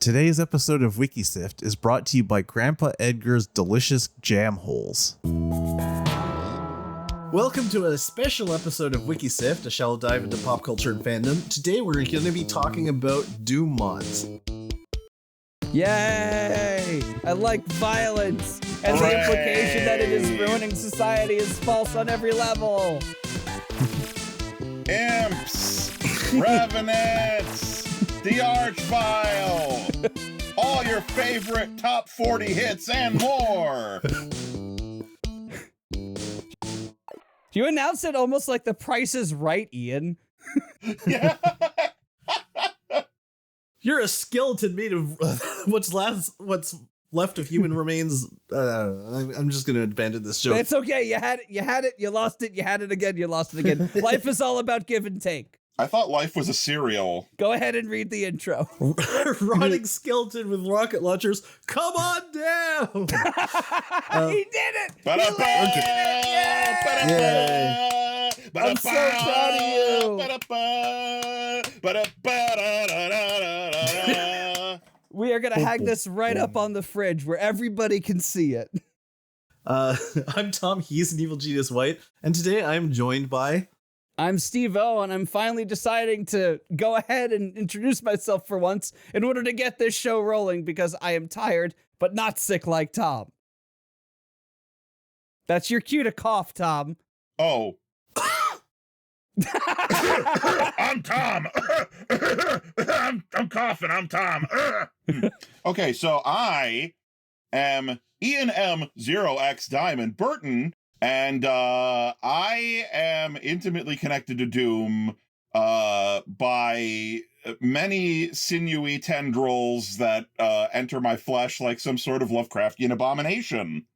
Today's episode of Wiki Sift is brought to you by Grandpa Edgar's delicious jam holes. Welcome to a special episode of Wiki Sift, a shallow dive into pop culture and fandom. Today we're going to be talking about Doom mods. Yay! I like violence, and the implication that it is ruining society is false on every level. Imps, Revenants, the Archvile, all your favorite top 40 hits and more. You announced it almost like The Price is Right, Ian. Yeah. You're a skeleton made of what's left of human remains. I'm just going to abandon this joke. It's okay. You had it, you lost it, you had it again, you lost it again. Life is all about give and take. I thought life was a cereal. Go ahead and read the intro. Rotting skeleton with rocket launchers. Come on down. He did it. I'm I'm so proud of you. We are going to hang this right up on the fridge where everybody can see it. I'm Tom, he's an evil genius white, and today I'm joined by... I'm Stevo, and I'm finally deciding to go ahead and introduce myself for once in order to get this show rolling because I am tired, but not sick like Tom. That's your cue to cough, Tom. Oh. I'm Tom. I'm coughing. I'm Tom. Okay, so I am Ian M. 0x Diamond Burton, and I am intimately connected to Doom by many sinewy tendrils that enter my flesh like some sort of Lovecraftian abomination.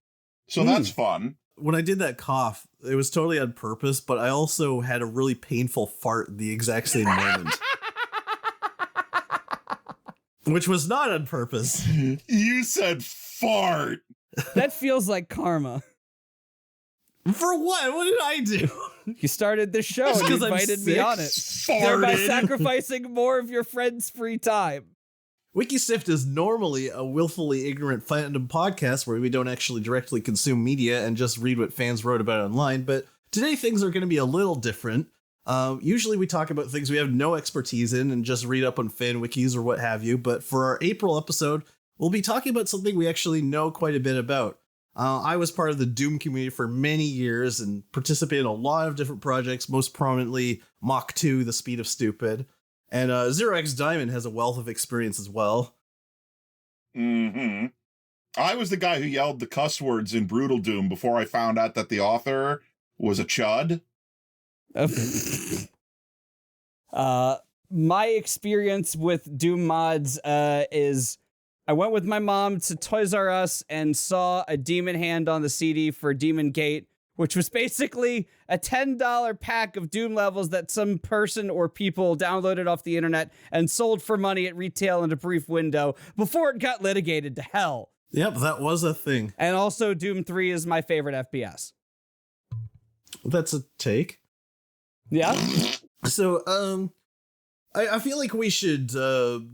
So that's fun. When I did that cough, it was totally on purpose, but I also had a really painful fart at the exact same moment. Which was not on purpose. You said fart. That feels like karma. For what? What did I do? You started this show and you invited me on it. Thereby sacrificing more of your friend's free time. Wiki Sift is normally a willfully ignorant fandom podcast where we don't actually directly consume media and just read what fans wrote about online, but today things are going to be a little different. Usually we talk about things we have no expertise in and just read up on fan wikis or what have you, but for our April episode, we'll be talking about something we actually know quite a bit about. I was part of the Doom community for many years and participated in a lot of different projects, most prominently Mach 2, The Speed of Stupid. And 0x Diamond has a wealth of experience as well. Mm-hmm. I was the guy who yelled the cuss words in Brutal Doom before I found out that the author was a chud. My experience with Doom mods is I went with my mom to Toys R Us and saw a Demon Hand on the CD for Demon Gate, which was basically a $10 pack of Doom levels that some person or people downloaded off the internet and sold for money at retail in a brief window before it got litigated to hell. Yep, that was a thing. And also Doom 3 is my favorite FPS. That's a take. Yeah? So, I feel like we should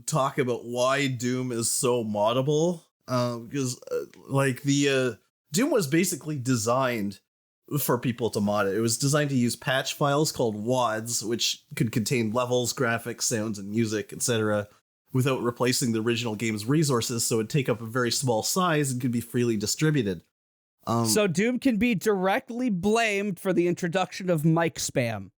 talk about why Doom is so moddable. Because, Doom was basically designed for people to mod it. It was designed to use patch files called WODs, which could contain levels, graphics, sounds, and music, etc., without replacing the original game's resources, so it'd take up a very small size and could be freely distributed. So Doom can be directly blamed for the introduction of mic spam.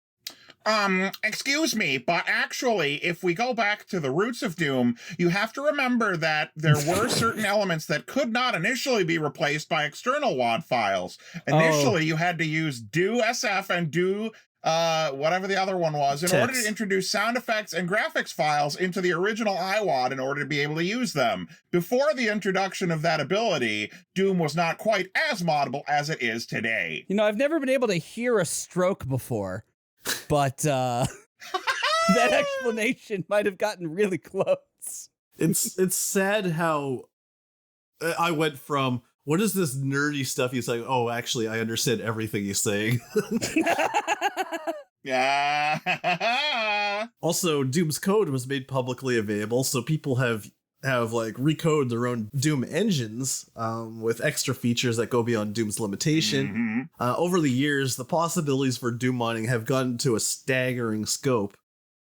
Excuse me, but actually, if we go back to the roots of Doom, you have to remember that there were certain elements that could not initially be replaced by external WOD files. Initially, you had to use do SF and do whatever the other one was in order to introduce sound effects and graphics files into the original iWAD in order to be able to use them. Before the introduction of that ability, Doom was not quite as moddable as it is today. You know, I've never been able to hear a stroke before. But that explanation might have gotten really close. It's sad how I went from, what is this nerdy stuff he's like, oh, actually, I understand everything he's saying. Yeah. Also, Doom's code was made publicly available, so people have have like recoded their own Doom engines with extra features that go beyond Doom's limitation. Over the years, the possibilities for Doom modding have gotten to a staggering scope.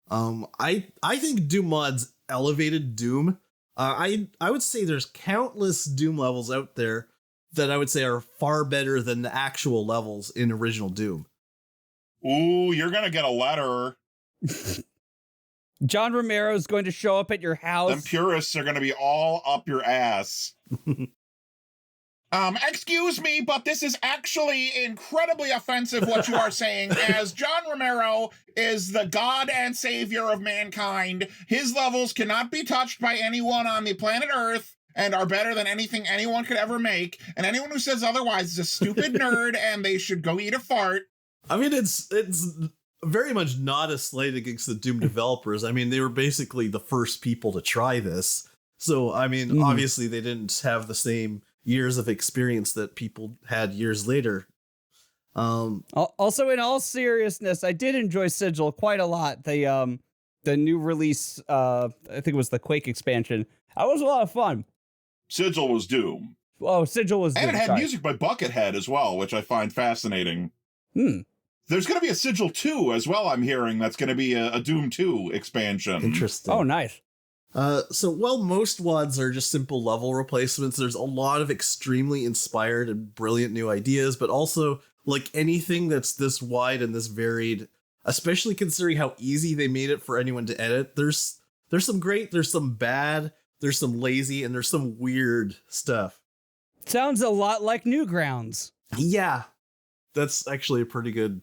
I think Doom mods elevated Doom. I would say there's countless Doom levels out there that I would say are far better than the actual levels in original Doom. Ooh, you're gonna get a letter. John Romero is going to show up at your house. Them purists are gonna be all up your ass. Excuse me, but this is actually incredibly offensive what you are saying, as John Romero is the god and savior of mankind. His levels cannot be touched by anyone on the planet Earth and are better than anything anyone could ever make. And anyone who says otherwise is a stupid nerd and they should go eat a fart. I mean, it's very much not a slight against the Doom developers. I mean, they were basically the first people to try this. So, I mean, obviously they didn't have the same years of experience that people had years later. Also, in all seriousness, I did enjoy Sigil quite a lot. The new release, I think it was the Quake expansion. That was a lot of fun. Sigil was Doom. Oh, Sigil was Doom. And it had music by Buckethead as well, which I find fascinating. There's going to be a Sigil 2 as well, I'm hearing. That's going to be a Doom 2 expansion. Interesting. Oh, nice. So while most WODs are just simple level replacements, there's a lot of extremely inspired and brilliant new ideas, but also, like anything that's this wide and this varied, especially considering how easy they made it for anyone to edit, there's some great, there's some bad, there's some lazy, and there's some weird stuff. Sounds a lot like Newgrounds. Yeah. That's actually a pretty good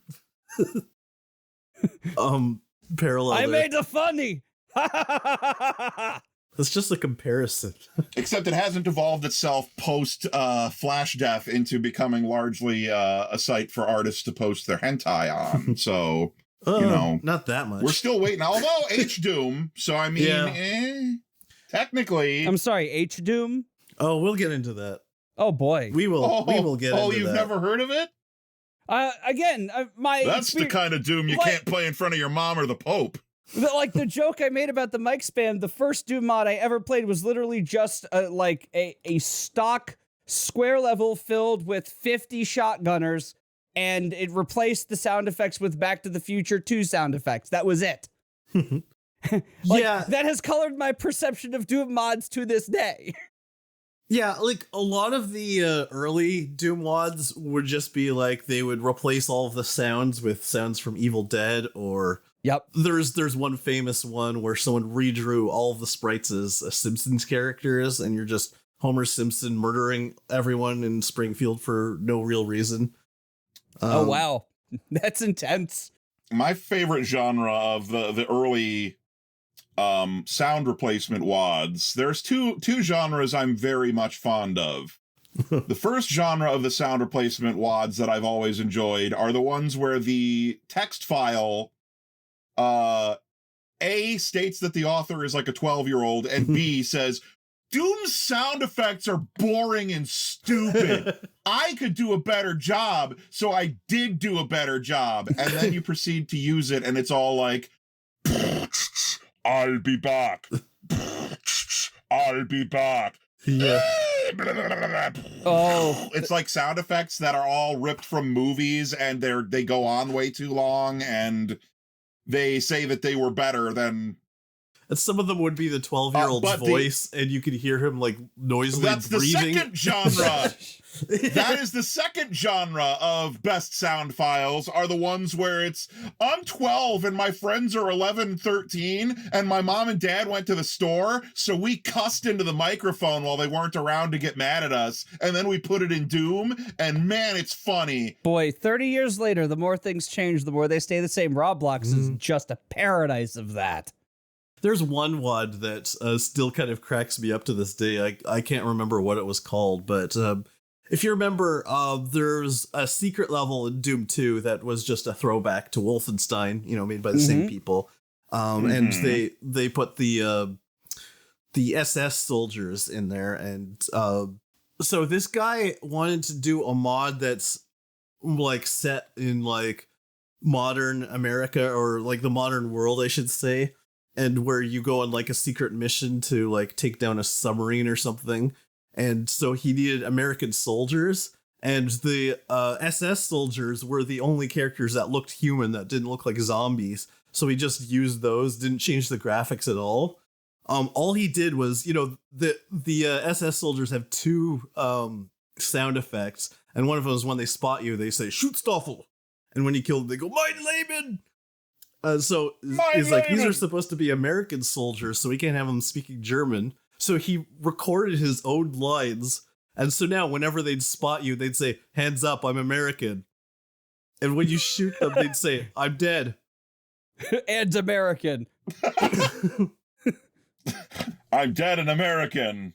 parallel. I there. made the funny. It's just a comparison. Except it hasn't evolved itself post Flash Death into becoming largely a site for artists to post their hentai on. So, you know, not that much. We're still waiting. Although H-Doom, so I mean, technically. I'm sorry, H-Doom? Oh, we'll get into that. Oh, boy. We will get into that. Oh, you've never heard of it? Again, That's the kind of Doom you can't play in front of your mom or the Pope. Like the joke I made about the mic spam, the first Doom mod I ever played was literally just a stock square level filled with 50 shotgunners, and it replaced the sound effects with Back to the Future 2 sound effects. That was it. Yeah. That has colored my perception of Doom mods to this day. Yeah, like a lot of the early Doom WODs would just be like they would replace all of the sounds with sounds from Evil Dead, or there's one famous one where someone redrew all of the sprites as Simpsons characters, and you're just Homer Simpson murdering everyone in Springfield for no real reason. Oh wow, that's intense. My favorite genre of the early sound replacement WODs, there's two genres I'm very much fond of. The first genre of the sound replacement WODs that I've always enjoyed are the ones where the text file A states that the author is like a 12-year-old, and B says, Doom's sound effects are boring and stupid. I could do a better job, so I did do a better job. And then you proceed to use it, and it's all like, I'll be back. I'll be back. Yeah. Oh, it's like sound effects that are all ripped from movies, and they go on way too long, and they say that they were better than. And some of them would be the 12-year-old's voice, and you could hear him like noisily breathing. That's the second genre. That is the second genre of best sound files, are the ones where it's, I'm 12 and my friends are 11, 13, and my mom and dad went to the store, so we cussed into the microphone while they weren't around to get mad at us, and then we put it in Doom, and man, it's funny. Boy, 30 years later, the more things change, the more they stay the same. Roblox is just a paradise of that. There's one WOD that still kind of cracks me up to this day. I can't remember what it was called, but if you remember, there's a secret level in Doom 2 that was just a throwback to Wolfenstein, made by the same people. And they put the SS soldiers in there. And so this guy wanted to do a mod that's like set in like modern America, or like the modern world, I should say. and where you go on like a secret mission to like take down a submarine or something. And so he needed American soldiers, and the SS soldiers were the only characters that looked human, that didn't look like zombies. So he just used those, didn't change the graphics at all. All he did was, the SS soldiers have two sound effects, and one of them is when they spot you, they say "Shoot Stoffel," and when you kill them, they go "Mein Leben." So he's like, these are supposed to be American soldiers, so we can't have them speaking German. So he recorded his own lines, and so now whenever they'd spot you, they'd say, "Hands up, I'm American." And when you shoot them, they'd say, "I'm dead." And American. I'm dead and American.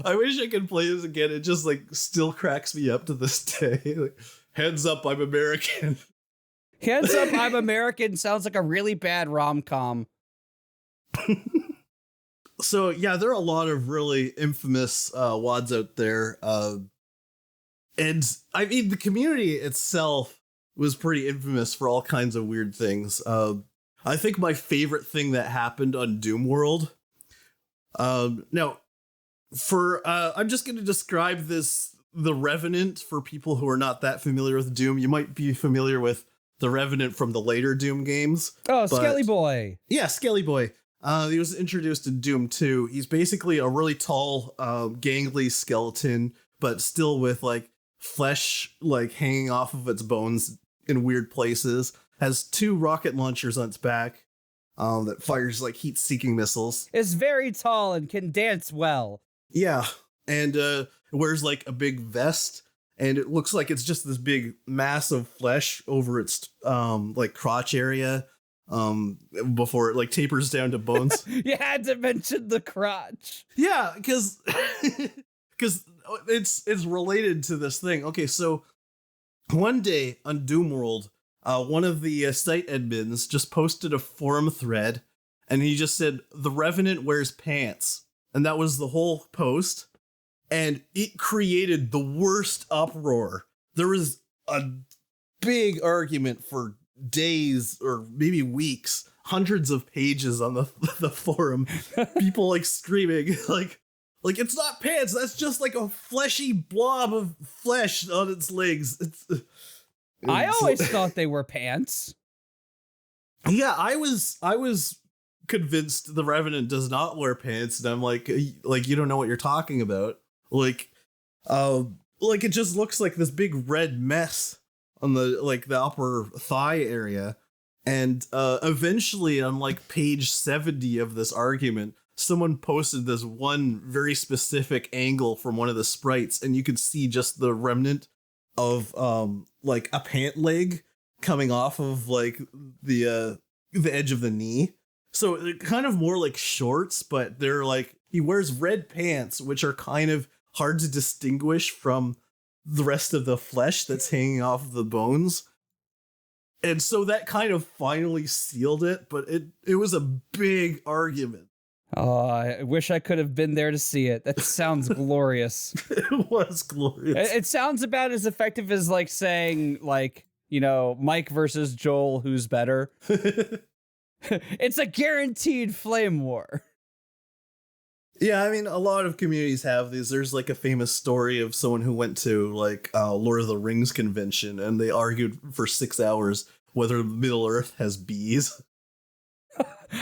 I wish I could play this again. It just like still cracks me up to this day. Like, hands up, I'm American. Hands up, I'm American sounds like a really bad rom-com. So yeah, there are a lot of really infamous WODs out there. And I mean, the community itself was pretty infamous for all kinds of weird things. I think my favorite thing that happened on Doom World. Now, I'm just going to describe the Revenant for people who are not that familiar with Doom. You might be familiar with the Revenant from the later Doom games. Oh, Skelly Boy. Yeah, Skelly Boy. He was introduced in Doom 2. He's basically a really tall, gangly skeleton, but still with like flesh like hanging off of its bones in weird places. Has two rocket launchers on its back that fires like heat-seeking missiles. Is very tall and can dance well. Yeah, and wears like a big vest, and it looks like it's just this big mass of flesh over its like crotch area before it like tapers down to bones. You had to mention the crotch. Yeah, because it's related to this thing. Okay, so one day on Doom World, one of the site admins just posted a forum thread, and he just said, "The Revenant wears pants." And that was the whole post. And it created the worst uproar. There was a big argument for days or maybe weeks, hundreds of pages on the forum. People like screaming, like it's not pants. That's just like a fleshy blob of flesh on its legs. I always thought they were pants. Yeah, I was convinced the Revenant does not wear pants, and I'm like you don't know what you're talking about. Like it just looks like this big red mess on the upper thigh area. And eventually on like page 70 of this argument, someone posted this one very specific angle from one of the sprites, and you could see just the remnant of like a pant leg coming off of like the edge of the knee. So they're kind of more like shorts, but they're like, he wears red pants, which are kind of hard to distinguish from the rest of the flesh that's hanging off of the bones. And so that kind of finally sealed it, but it was a big argument. Oh, I wish I could have been there to see it. That sounds glorious. It was glorious. It sounds about as effective as like saying like, Mike versus Joel, who's better? It's a guaranteed flame war. Yeah, I mean, a lot of communities have these. There's like a famous story of someone who went to like Lord of the Rings convention, and they argued for 6 hours whether Middle Earth has bees.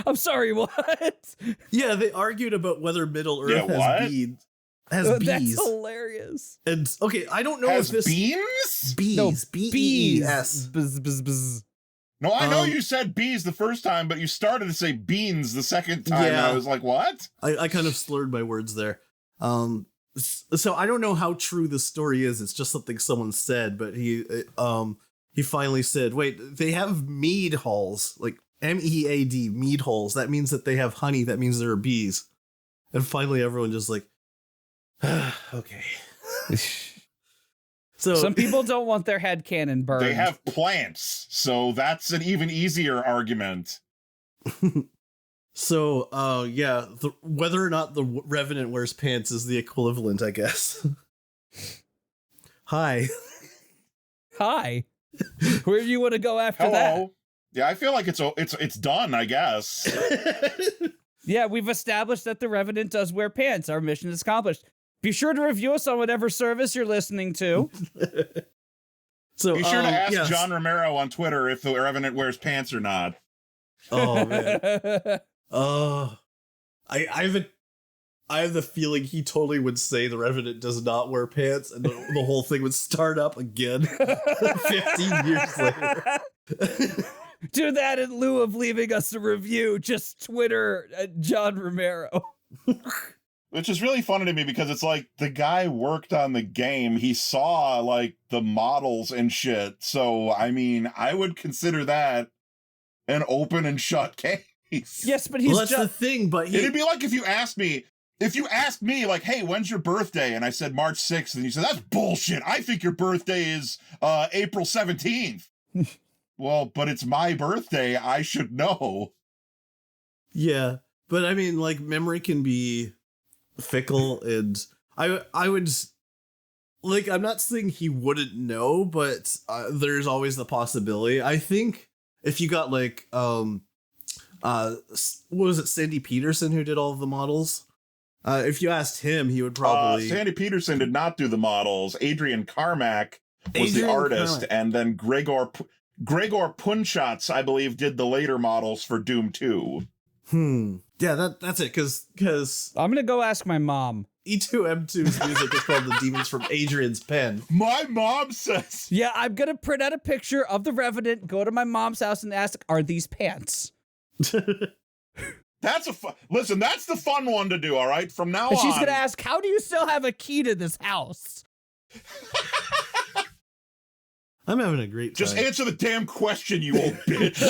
I'm sorry, what? Yeah, they argued about whether Middle Earth what? bees. That's hilarious. And okay, I don't know Has if this beans? bees, No, B-E-E-S. Buzz, buzz, buzz. No, I know you said bees the first time, but you started to say beans the second time. Yeah. And I was like, what? I kind of slurred my words there. So I don't know how true this story is. It's just something someone said, but he finally said, wait, they have mead halls, like MEAD, mead halls. That means that they have honey. That means there are bees. And finally everyone just like, okay. So Some people don't want their headcanon burned. They have plants, so that's an even easier argument. So, whether or not the Revenant wears pants is the equivalent, I guess. Hi. Hi. Where do you want to go after Hello. Yeah, I feel like it's done, I guess. Yeah, we've established that the Revenant does wear pants. Our mission is accomplished. Be sure to review us on whatever service you're listening to. So be sure to ask yes. John Romero on Twitter if the Revenant wears pants or not. Oh man. I have the feeling he totally would say the Revenant does not wear pants, and the whole thing would start up again 15 years later. Do that in lieu of leaving us a review. Just Twitter at John Romero. Which is really funny to me because it's like the guy worked on the game. He saw like the models and shit. So, I mean, I would consider that an open and shut case. Yes, but he's that's the thing, but it'd be like if you asked me, like, hey, when's your birthday? And I said March 6th. And you said, that's bullshit. I think your birthday is April 17th. Well, but it's my birthday. I should know. Yeah, but I mean, like, memory can be fickle, and I would, like, I'm not saying he wouldn't know, but there's always the possibility. I think if you got, like, what was it, Sandy Peterson who did all of the models? If you asked him, he would probably... Sandy Peterson did not do the models. Adrian Carmack was the artist, and then Gregor Punschatz, I believe, did the later models for Doom 2. Yeah, that's it, because I'm gonna go ask my mom. E2M2's music is called The Demons from Adrian's Pen. My mom says... Yeah, I'm gonna print out a picture of the Revenant, go to my mom's house and ask, are these pants? That's listen, that's the fun one to do, all right? From now and on... she's gonna ask, how do you still have a key to this house? I'm having a great time. Just answer the damn question, you old bitch.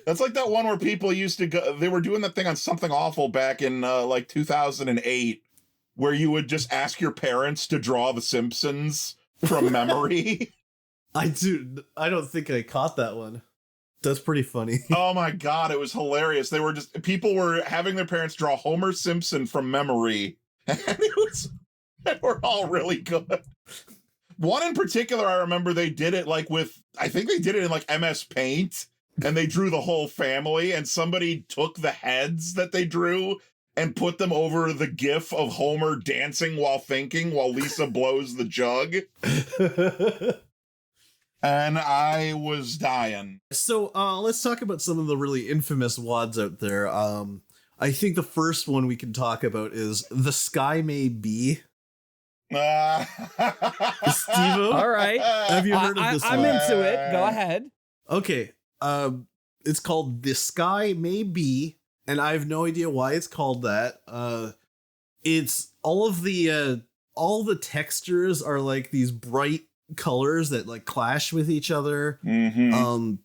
That's like that one where people used to go, they were doing that thing on Something Awful back in like 2008, where you would just ask your parents to draw The Simpsons from memory. I don't think I caught that one. That's pretty funny. Oh my God, it was hilarious. People were having their parents draw Homer Simpson from memory, and they were all really good. One in particular, I remember they did it like I think they did it in like MS Paint, and they drew the whole family, and somebody took the heads that they drew and put them over the gif of Homer dancing while thinking while Lisa blows the jug. And I was dying. So let's talk about some of the really infamous WODs out there. I think the first one we can talk about is The Sky May Be. Stevo? All right. Have you heard of this I'm one? into it. Go ahead. Okay. It's called The Sky May Be, and I have no idea why it's called that. It's all the textures are like these bright colors that like clash with each other. Mm-hmm.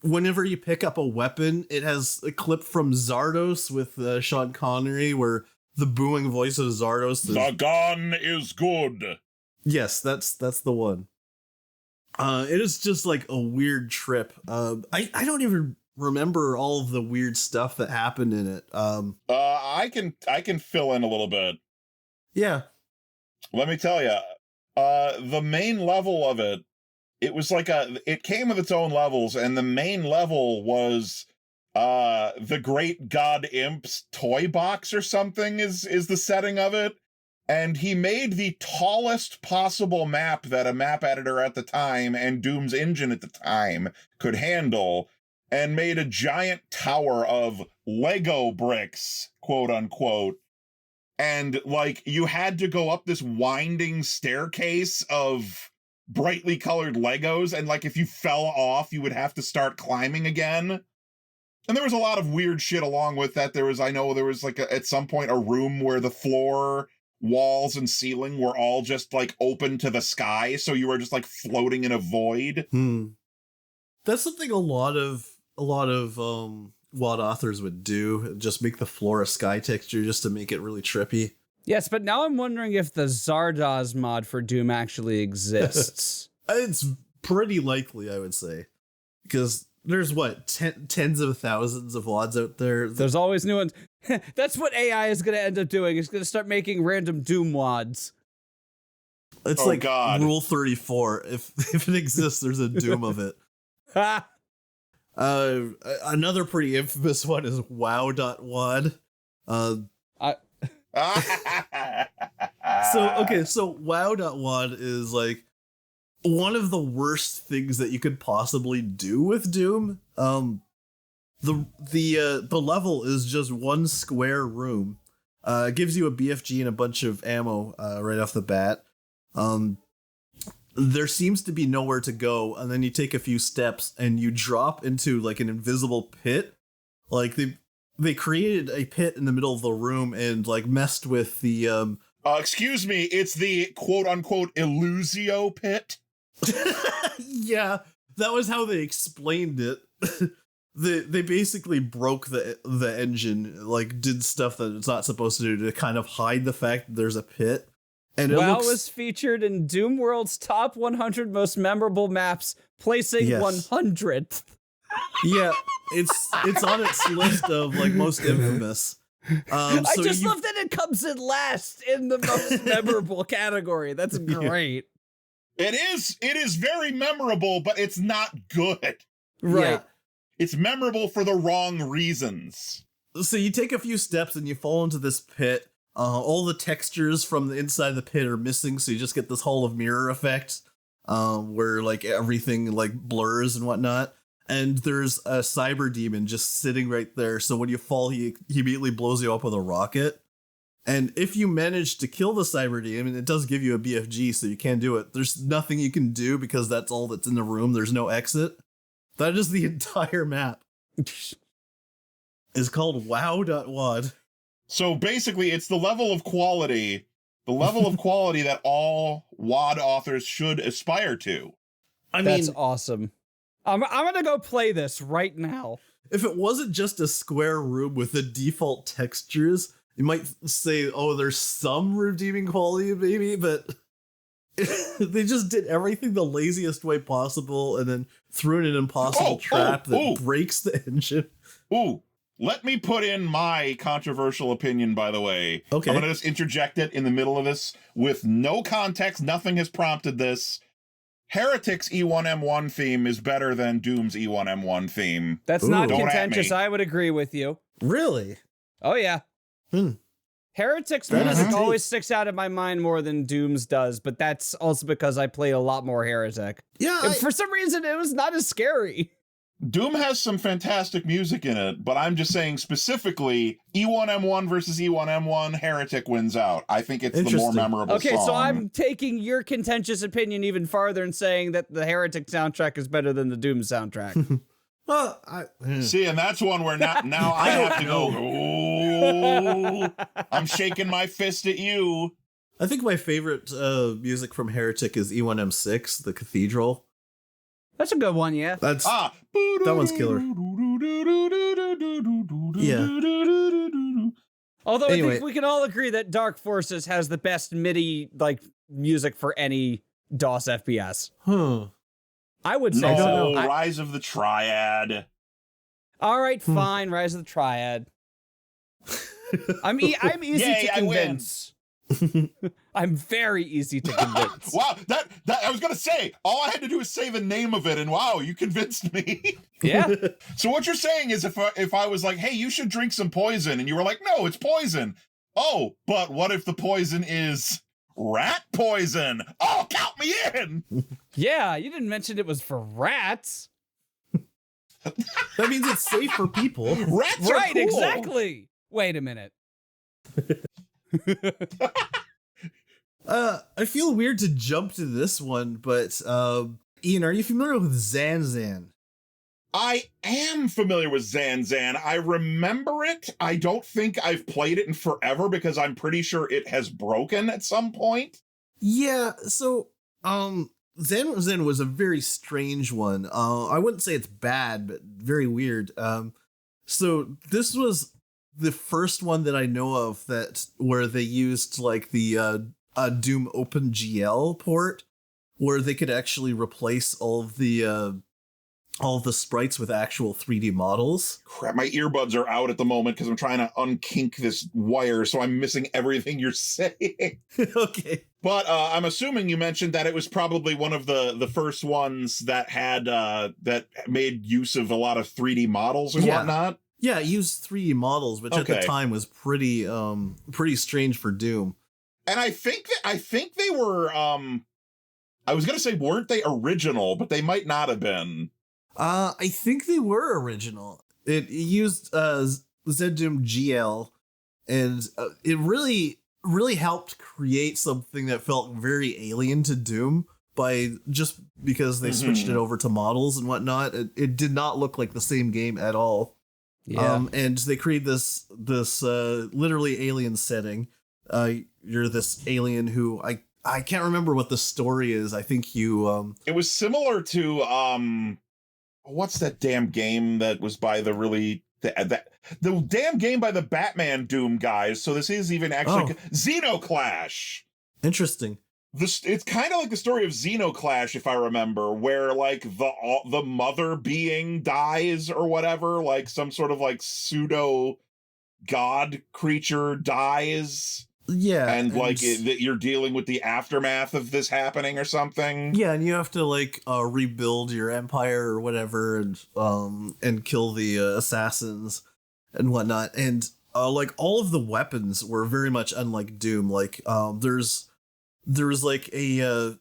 Whenever you pick up a weapon, it has a clip from Zardos with Sean Connery where the booming voice of Zardos is, the gun is good. Yes, that's the one. It is just like a weird trip. I don't even remember all of the weird stuff that happened in it. I can fill in a little bit. Yeah. Let me tell you, the main level of it, it came with its own levels, and the main level was the Great God Imp's toy box or something is the setting of it. And he made the tallest possible map that a map editor at the time and Doom's engine at the time could handle, and made a giant tower of Lego bricks, quote unquote. And like you had to go up this winding staircase of brightly colored Legos, and like if you fell off, you would have to start climbing again. And there was a lot of weird shit along with that. I know there was like at some point a room where the floor, walls, and ceiling were all just like open to the sky, so you were just like floating in a void. That's something a lot of WOD authors would do, just make the floor a sky texture just to make it really trippy. Yes, but now I'm wondering if the Zardoz mod for Doom actually exists. It's pretty likely, I would say, because there's tens of thousands of WODs out there. There's always new ones. That's what AI is going to end up doing. It's going to start making random Doom WODs. It's Oh, like God. Rule 34. If it exists, there's a Doom of it. Another pretty infamous one is WOW.wad. So WOW.wad is like one of the worst things that you could possibly do with Doom. The level is just one square room. It gives you a BFG and a bunch of ammo right off the bat. There seems to be nowhere to go, and then you take a few steps and you drop into like an invisible pit. Like they created a pit in the middle of the room and like messed with the excuse me, it's the quote-unquote Illusio pit? Yeah, that was how they explained it. They basically broke the engine, like did stuff that it's not supposed to do to kind of hide the fact that there's a pit. And WoW was featured in Doom World's top 100 most memorable maps, placing 100th. Yeah, it's on its list of like most infamous. I just love that it comes in last in the most memorable category. That's great. It is very memorable, but it's not good. Right. Yeah. It's memorable for the wrong reasons. So you take a few steps and you fall into this pit. All the textures from the inside of the pit are missing, so you just get this Hall of Mirror effect, where like everything like blurs and whatnot. And there's a cyber demon just sitting right there, so when you fall, he immediately blows you up with a rocket. And if you manage to kill the cyber demon, it does give you a BFG, so you can do it. There's nothing you can do because that's all that's in the room. There's no exit. That is the entire map. It's called WOW.wad. So basically, it's the level of quality that all WOD authors should aspire to. That's awesome. I'm gonna go play this right now. If it wasn't just a square room with the default textures, you might say, oh, there's some redeeming quality, maybe, but they just did everything the laziest way possible and then threw in an impossible trap that breaks the engine. Ooh. Let me put in my controversial opinion, by the way. Okay. I'm going to just interject it in the middle of this with no context. Nothing has prompted this. Heretic's E1M1 theme is better than Doom's E1M1 theme. That's not contentious. I would agree with you. Really? Oh, yeah. Heretic's music always sticks out in my mind more than Doom's does, but that's also because I played a lot more Heretic. Yeah. For some reason, it was not as scary. Doom has some fantastic music in it, but I'm just saying specifically E1M1 versus E1M1, Heretic wins out. I think it's the more memorable song. Okay, so I'm taking your contentious opinion even farther and saying that the Heretic soundtrack is better than the Doom soundtrack. Well, see, and that's one where now I have to go, oh, I'm shaking my fist at you. I think my favorite music from Heretic is E1M6, the Cathedral. That's a good one, yeah. That one's killer. Yeah. Although I think we can all agree that Dark Forces has the best MIDI like music for any DOS FPS. I would say so. Rise of the Triad. All right, fine. Rise of the Triad. I'm easy to convince. I'm very easy to convince. Wow, that I was gonna say, all I had to do is say the name of it, and wow, you convinced me. Yeah. So what you're saying is, if I was like, hey, you should drink some poison, and you were like, no, it's poison. Oh, but what if the poison is rat poison? Oh, count me in. Yeah, you didn't mention it was for rats. That means it's safe for people. Rats are right, cool. Exactly. Wait a minute. I feel weird to jump to this one, but Ian, are you familiar with Zanzan? I am familiar with Zanzan. I remember it. I don't think I've played it in forever because I'm pretty sure it has broken at some point. Yeah, so Zanzan was a very strange one. I wouldn't say it's bad, but very weird. So this was the first one that I know of where they used like the Doom OpenGL port, where they could actually replace all of the sprites with actual 3D models. Crap, my earbuds are out at the moment because I'm trying to unkink this wire, so I'm missing everything you're saying. Okay. But I'm assuming you mentioned that it was probably one of the first ones that had that made use of a lot of 3D models and whatnot. Yeah, it used 3D models, which at the time was pretty strange for Doom. And I think they were I was gonna say, weren't they original, but they might not have been. I think they were original. It used Zdoom GL, and it really helped create something that felt very alien to Doom just because they switched it over to models and whatnot. It did not look like the same game at all. Yeah. And they create this literally alien setting. You're this alien who I can't remember what the story is. I think you it was similar to what's that damn game that was by the damn game by the Batman Doom guys. So this is even actually Xenoclash. Interesting. It's kind of like the story of Xenoclash, if I remember, where like the mother being dies or whatever, like some sort of like pseudo god creature dies. Yeah, and like that you're dealing with the aftermath of this happening or something. Yeah, and you have to like rebuild your empire or whatever, and kill the assassins and whatnot. And like all of the weapons were very much unlike Doom. Like there was like a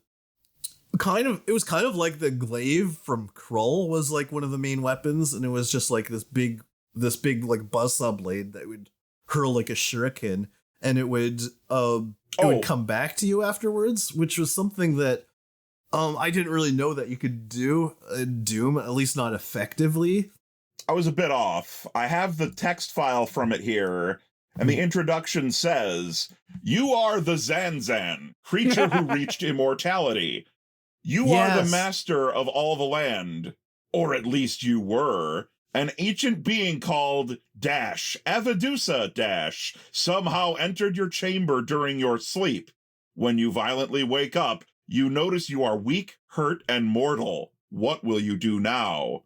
it was kind of like the glaive from Krull was like one of the main weapons, and it was just like this big like buzzsaw blade that would hurl like a shuriken, and it would come back to you afterwards, which was something that I didn't really know that you could do in Doom, at least not effectively. I was a bit off. I have the text file from it here, and the introduction says, "You are the Zanzan, creature who reached immortality. You are the master of all the land, or at least you were. An ancient being called Avadusa somehow entered your chamber during your sleep. When you violently wake up, you notice you are weak, hurt, and mortal. What will you do now?"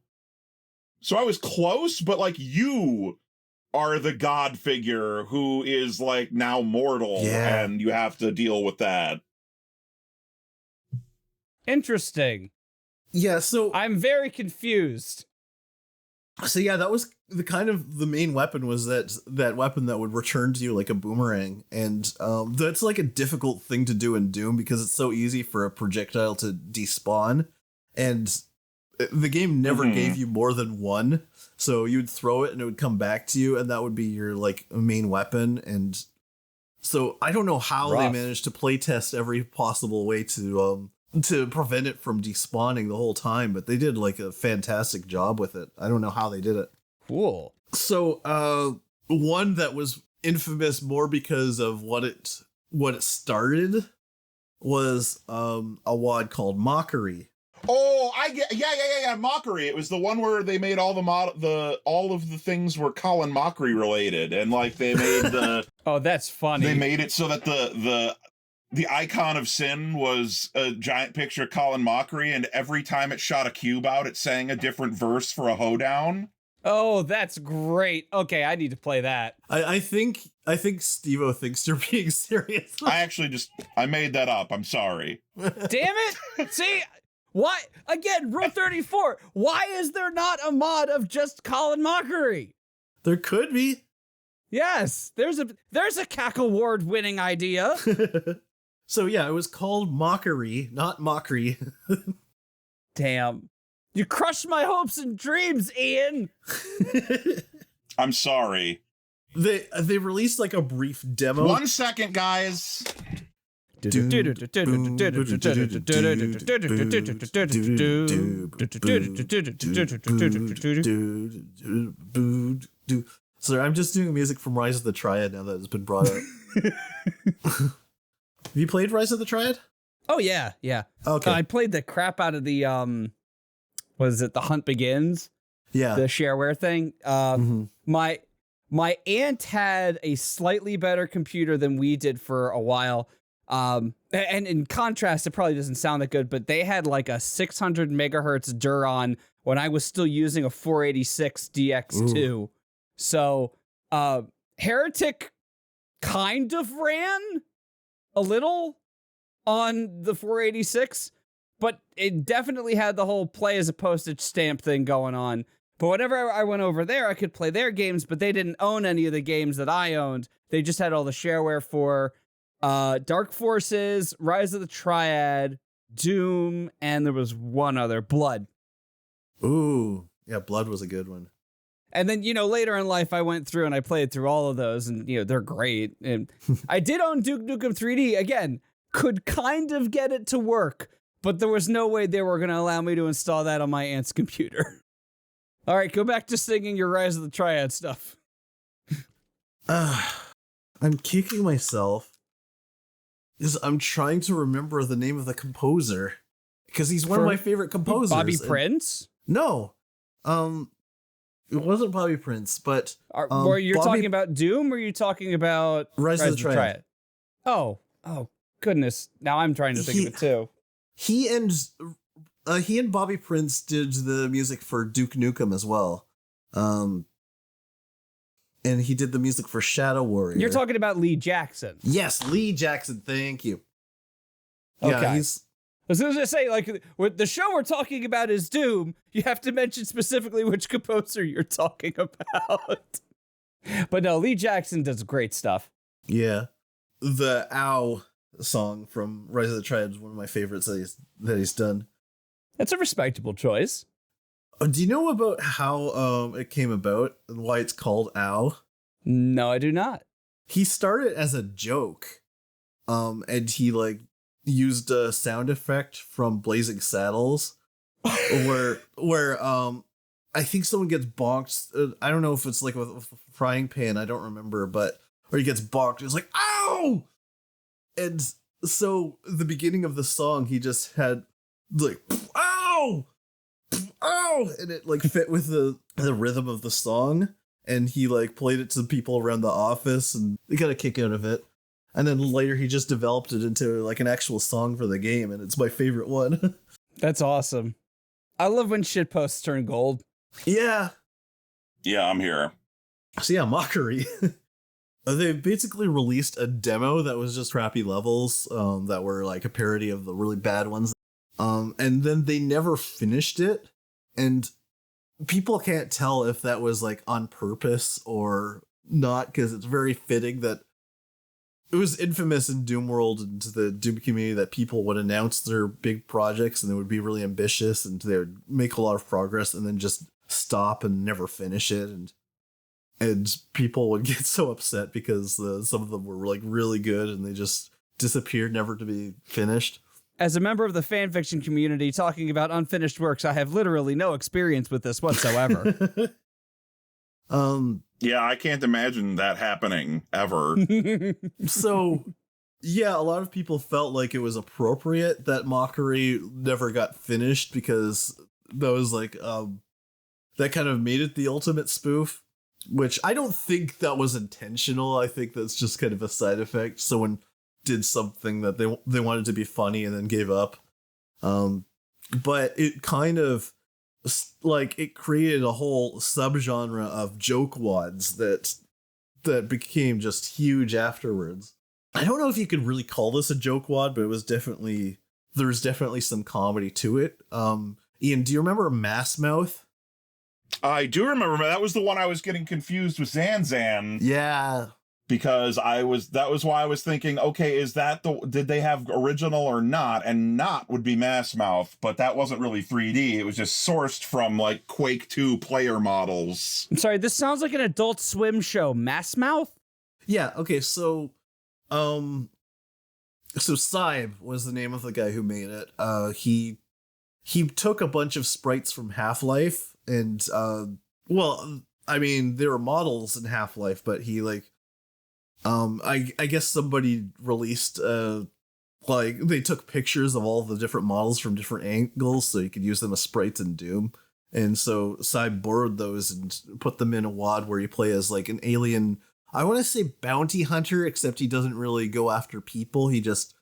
So I was close, but like you are the god figure who is like now mortal, and you have to deal with that. Interesting. Yeah, so I'm very confused. So yeah, that was the main weapon was that weapon that would return to you like a boomerang, and that's like a difficult thing to do in Doom because it's so easy for a projectile to despawn, and the game never gave you more than one, so you would throw it and it would come back to you, and that would be your like main weapon. And so I don't know how they managed to playtest every possible way to prevent it from despawning the whole time, but they did like a fantastic job with it. I don't know how they did it. Cool. So one that was infamous more because of what it started was a WOD called Mockery. Oh, I get yeah. Mockery. It was the one where they made all all of the things were Colin Mockery related, and like they made the oh, that's funny. They made it so that the icon of sin was a giant picture of Colin Mockery, and every time it shot a cube out, it sang a different verse for a hoedown. Oh, that's great. Okay, I need to play that. I think Stevo thinks you're being serious. I made that up. I'm sorry. Damn it! See, why again? Rule 34. Why is there not a mod of just Colin Mockery? There could be. Yes, there's a Cackle Award winning idea. So yeah, it was called Mockery, not Mockery. Damn. You crushed my hopes and dreams, Ian. I'm sorry. They released like a brief demo. 1 second, guys. Sorry, I'm just doing music from Rise of the Triad now that it's been brought up. Have you played Rise of the Triad? Oh yeah. Okay. I played the crap out of the the Hunt Begins? Yeah. The shareware thing. My aunt had a slightly better computer than we did for a while. And in contrast, it probably doesn't sound that good, but they had like a 600 megahertz Duron when I was still using a 486 DX2. Ooh. So, Heretic kind of ran a little, on the 486, but it definitely had the whole play as a postage stamp thing going on. But whenever I went over there, I could play their games, but they didn't own any of the games that I owned. They just had all the shareware for Dark Forces, Rise of the Triad, Doom, and there was one other, Blood. Ooh, yeah, Blood was a good one. And then, later in life, I went through and I played through all of those, and, they're great. And I did own Duke Nukem 3D. Again, could kind of get it to work, but there was no way they were going to allow me to install that on my aunt's computer. All right, go back to singing your Rise of the Triad stuff. I'm kicking myself because I'm trying to remember the name of the composer, because he's one of my favorite composers. Bobby Prince? No. It wasn't Bobby Prince, but were you talking about Doom, or are you talking about Rise of the Triad? Oh, goodness. Now I'm trying to think of it too. He and Bobby Prince did the music for Duke Nukem as well. And he did the music for Shadow Warrior. You're talking about Lee Jackson. Yes, Lee Jackson. Thank you. Okay. Yeah, I was going to say, with the show we're talking about is Doom, you have to mention specifically which composer you're talking about. But no, Lee Jackson does great stuff. Yeah. The Ow song from Rise of the Triad is one of my favorites that he's done. That's a respectable choice. Do you know about how it came about and why it's called Ow? No, I do not. He started as a joke. And he used a sound effect from Blazing Saddles where I think someone gets bonked. I don't know if it's with a frying pan, I don't remember, but where he gets bonked, it's like, ow! And so the beginning of the song, he just had ow! Ow! And it fit with the rhythm of the song, and he played it to the people around the office, and they got a kick out of it. And then later he just developed it into an actual song for the game, and it's my favorite one. That's awesome. I love when shitposts turn gold. Yeah. Yeah, I'm here. So yeah, Mockery. They basically released a demo that was just crappy levels that were a parody of the really bad ones. And then they never finished it. And people can't tell if that was on purpose or not, because it's very fitting that it was infamous in Doom World and to the Doom community that people would announce their big projects and they would be really ambitious and they would make a lot of progress and then just stop and never finish it. And people would get so upset because some of them were really good and they just disappeared, never to be finished. As a member of the fanfiction community talking about unfinished works, I have literally no experience with this whatsoever. Yeah, I can't imagine that happening ever. So, yeah, a lot of people felt like it was appropriate that Mockery never got finished because that was that kind of made it the ultimate spoof, which I don't think that was intentional. I think that's just kind of a side effect. Someone did something that they wanted to be funny and then gave up. But it kind of it created a whole subgenre of joke wads that became just huge afterwards. I don't know if you could really call this a joke wad, but there was definitely some comedy to it. Ian, do you remember Massmouth? I do remember. That was the one I was getting confused with Zanzan. Yeah. Because that was why I was thinking, okay, did they have original or not? And not would be Massmouth, but that wasn't really 3D. It was just sourced from Quake 2 player models. I'm sorry, this sounds like an Adult Swim show. Massmouth? Yeah, okay, so Cyb was the name of the guy who made it. He took a bunch of sprites from Half-Life and they were models in Half-Life, but he I guess somebody released they took pictures of all the different models from different angles so you could use them as sprites in Doom. And so Cyb borrowed those and put them in a WOD where you play as an alien, I want to say bounty hunter, except he doesn't really go after people. He gets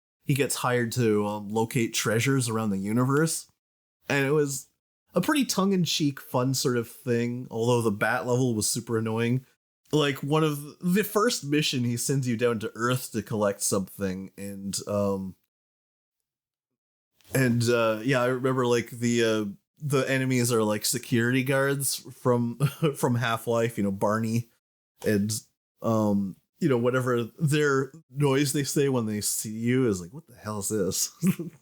hired to locate treasures around the universe. And it was a pretty tongue-in-cheek fun sort of thing, although the bat level was super annoying. One of the first mission, he sends you down to Earth to collect something, and And I remember like the enemies are like security guards from from Half-Life, Barney, and whatever their noise they say when they see you is like, what the hell is this?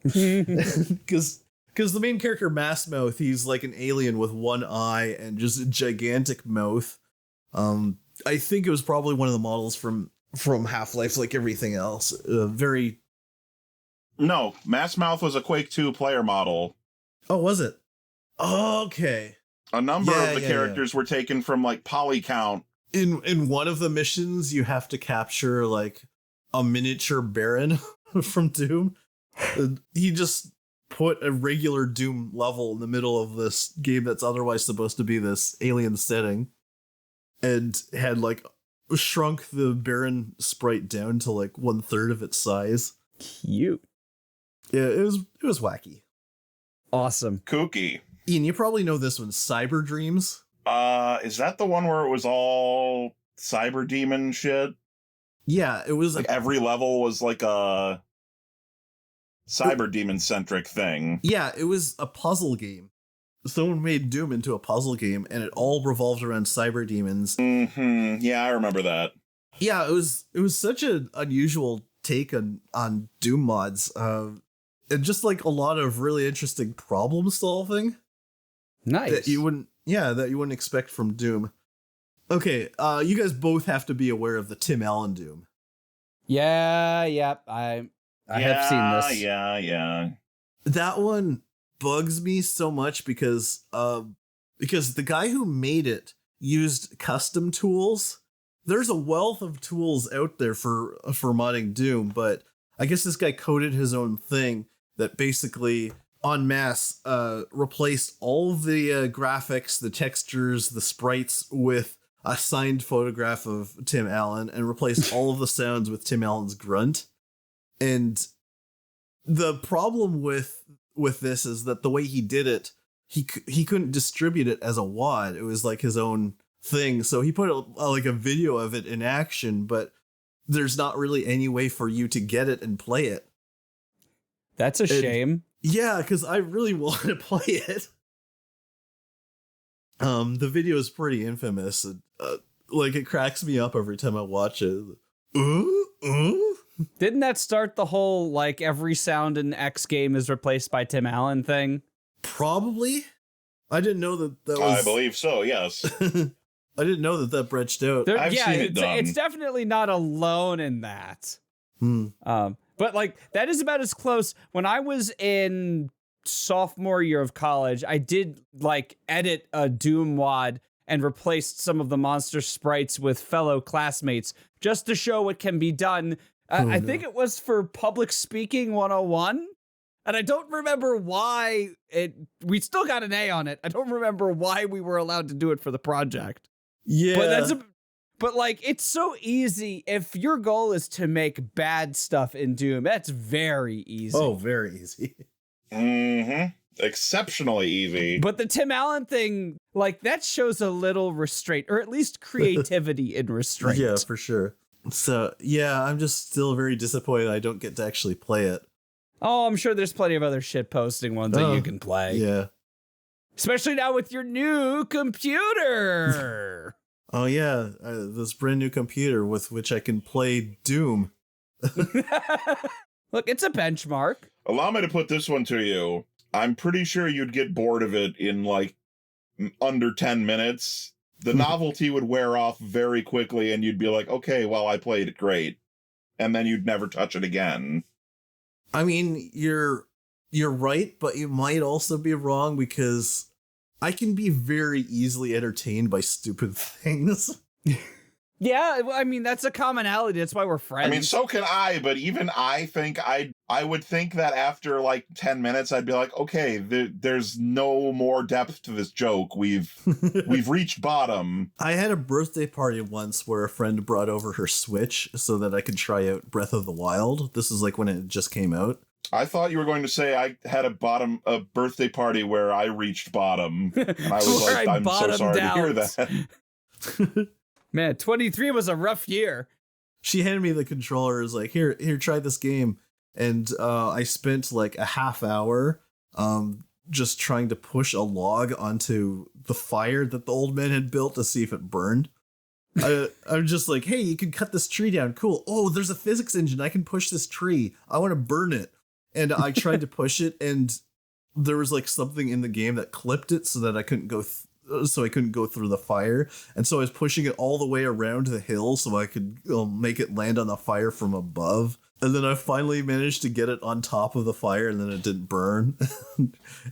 Because the main character Massmouth, he's like an alien with one eye and just a gigantic mouth. I think it was probably one of the models from Half-Life, like everything else. No, Massmouth was a Quake 2 player model. Oh, was it? Oh, okay. A number of the characters were taken from like Polycount. In one of the missions, you have to capture like a miniature Baron from Doom. He just put a regular Doom level in the middle of this game that's otherwise supposed to be this alien setting, and had like shrunk the Baron sprite down to like 1/3 of its size. Cute. Yeah, it was wacky. Awesome. Kooky. Ian, you probably know this one, Cyberdreams. Is that the one where it was all cyber demon shit? Yeah, it was like every level was like a cyber demon centric thing. Yeah, it was a puzzle game. Someone made Doom into a puzzle game, and it all revolved around cyber demons. Mm-hmm. Yeah, I remember that. Yeah, it was such an unusual take on Doom mods. And just like a lot of really interesting problem solving. Nice. That you wouldn't expect from Doom. Okay, you guys both have to be aware of the Tim Allen Doom. Yeah, I have seen this. Yeah. That one bugs me so much because the guy who made it used custom tools. There's a wealth of tools out there for modding Doom, but I guess this guy coded his own thing that basically en masse replaced all the graphics, the textures, the sprites with a signed photograph of Tim Allen, and replaced all of the sounds with Tim Allen's grunt. And the problem with this is that the way he did it, he couldn't distribute it as a WOD. It was like his own thing. So he put a video of it in action, but there's not really any way for you to get it and play it. That's a shame. Yeah, because I really want to play it. The video is pretty infamous. Like, it cracks me up every time I watch it. Didn't that start the whole, like, every sound in X game is replaced by Tim Allen thing? Probably. I didn't know that was... I believe so, yes. I didn't know that branched out. I've seen it done. It's definitely not alone in that. But, like, that is about as close. When I was in sophomore year of college, I did, like, edit a Doom WOD and replaced some of the monster sprites with fellow classmates just to show what can be done. I think it was for Public Speaking 101. And I don't remember why we still got an A on it. I don't remember why we were allowed to do it for the project. Yeah. But like, it's so easy. If your goal is to make bad stuff in Doom, that's very easy. Oh, very easy. Mm-hmm. Exceptionally easy. But the Tim Allen thing, like, that shows a little restraint, or at least creativity in restraint. Yeah, for sure. So, yeah, I'm just still very disappointed I don't get to actually play it. Oh, I'm sure there's plenty of other shit posting ones that you can play. Yeah. Especially now with your new computer. Oh, yeah. This brand new computer with which I can play Doom. Look, it's a benchmark. Allow me to put this one to you. I'm pretty sure you'd get bored of it in like under 10 minutes. The novelty would wear off very quickly and you'd be like, okay, well, I played it great. And then you'd never touch it again. I mean, you're right, but you might also be wrong because I can be very easily entertained by stupid things. Yeah, I mean, that's a commonality. That's why we're friends. I mean, so can I, but even I think I would think that after like 10 minutes, I'd be like, okay, there's no more depth to this joke. We've reached bottom. I had a birthday party once where a friend brought over her Switch so that I could try out Breath of the Wild. This is like when it just came out. I thought you were going to say I had a birthday party where I reached bottom. And I was like, I'm so sorry to hear that. Man, 23 was a rough year. She handed me the controller. Was like, here, try this game. and I spent like a half hour just trying to push a log onto the fire that the old man had built to see if it burned. I'm just like, hey, you can cut this tree down. Cool. Oh, there's a physics engine. I can push this tree. I want to burn it. And I tried to push it, and there was like something in the game that clipped it so that I couldn't go through the fire. And so I was pushing it all the way around the hill so I could make it land on the fire from above. And then I finally managed to get it on top of the fire, and then it didn't burn.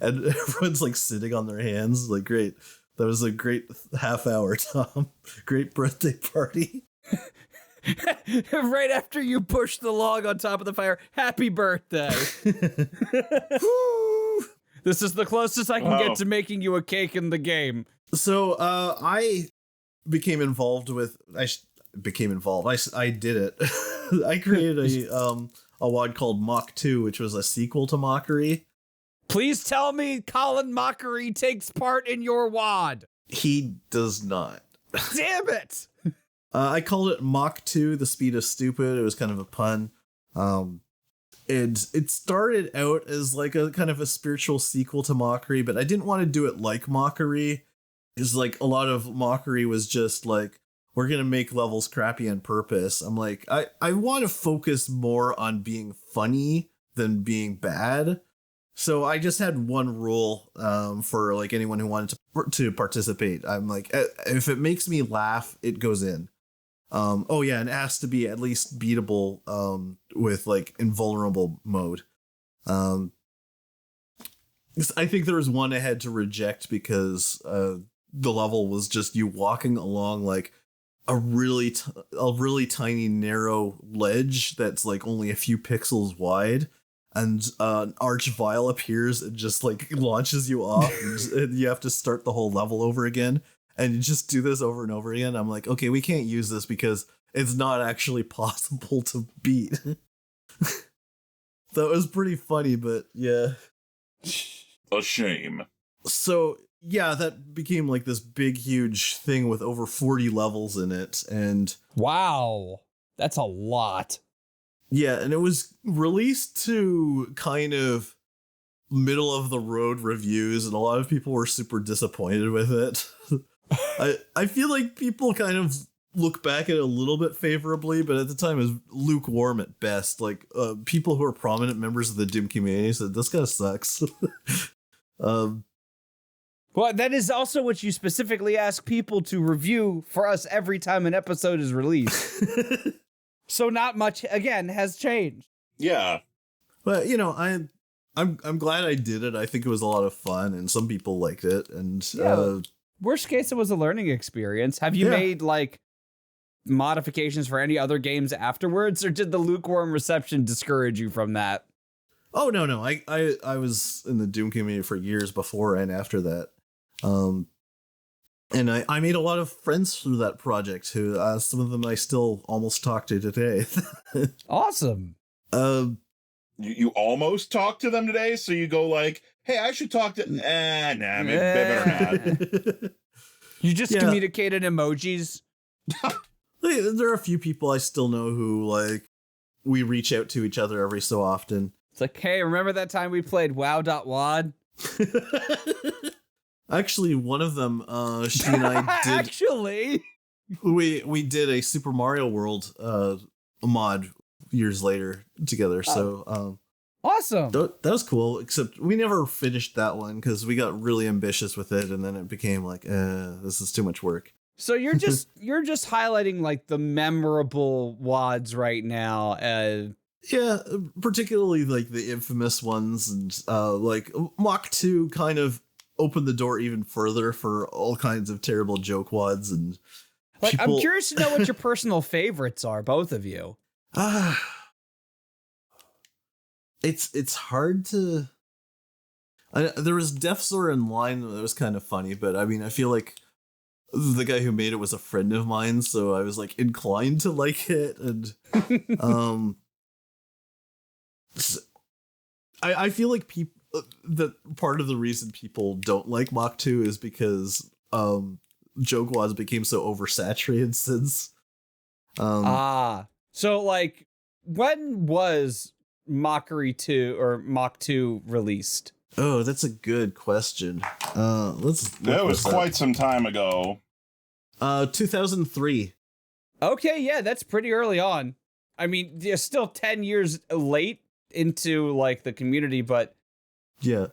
And everyone's like sitting on their hands. Like, great. That was a great half hour, Tom. Great birthday party. Right after you push the log on top of the fire, happy birthday. This is the closest I can get to making you a cake in the game. So I became involved with... I did it. I created a WOD called Mock 2, which was a sequel to Mockery. Please tell me Colin Mockery takes part in your WOD. He does not. Damn it! I called it Mock 2, The Speed of Stupid. It was kind of a pun. And it started out as like a kind of a spiritual sequel to Mockery, but I didn't want to do it like Mockery. It's like a lot of Mockery was just like, we're going to make levels crappy on purpose. I'm like, I want to focus more on being funny than being bad. So I just had one rule for like anyone who wanted to participate. I'm like, if it makes me laugh, it goes in. And it has to be at least beatable with like invulnerable mode. I think there was one I had to reject because the level was just you walking along like a really tiny narrow ledge that's like only a few pixels wide. And an archvile appears and just like launches you off, and you have to start the whole level over again. And you just do this over and over again. I'm like, okay, we can't use this because it's not actually possible to beat. That was pretty funny, but yeah. A shame. So yeah, that became like this big, huge thing with over 40 levels in it. And wow, that's a lot. Yeah, and it was released to kind of middle of the road reviews, and a lot of people were super disappointed with it. I feel like people kind of look back at it a little bit favorably, but at the time it was lukewarm at best. Like people who are prominent members of the Doom community said, this guy sucks. Well, that is also what you specifically ask people to review for us every time an episode is released. So not much, again, has changed. Yeah. But, you know, I'm glad I did it. I think it was a lot of fun, and some people liked it. And worst case, it was a learning experience. Have you made, like, modifications for any other games afterwards, or did the lukewarm reception discourage you from that? Oh, no. I was in the Doom community for years before and after that. And I made a lot of friends through that project who some of them I still almost talk to today. Awesome. You almost talk to them today, so you go like, hey, I should talk to... nah, maybe better not. You just communicated emojis? There are a few people I still know who, like, we reach out to each other every so often. It's like, hey, remember that time we played WOW.wad? Actually, one of them, she and I did... Actually? We did a Super Mario World mod years later together, so... awesome! That was cool, except we never finished that one, because we got really ambitious with it, and then it became like, this is too much work. So you're just highlighting, like, the memorable WODs right now. Yeah, particularly, like, the infamous ones, and, like, Mock 2 kind of opened the door even further for all kinds of terrible joke WODs, and like, I'm curious to know what your personal favorites are, both of you. It's hard to... there was Death's Door in Line that was kind of funny, but I mean, I feel like the guy who made it was a friend of mine, so I was like inclined to like it, and I feel like people that part of the reason people don't like Mach 2 is because joke WODs became so oversaturated since. So like, when was Mockery 2 or Mock 2 released? Oh, that's a good question. Let's. That was quite some time ago. 2003. Okay, yeah, that's pretty early on. I mean, you're still 10 years late into like the community, but Yeah.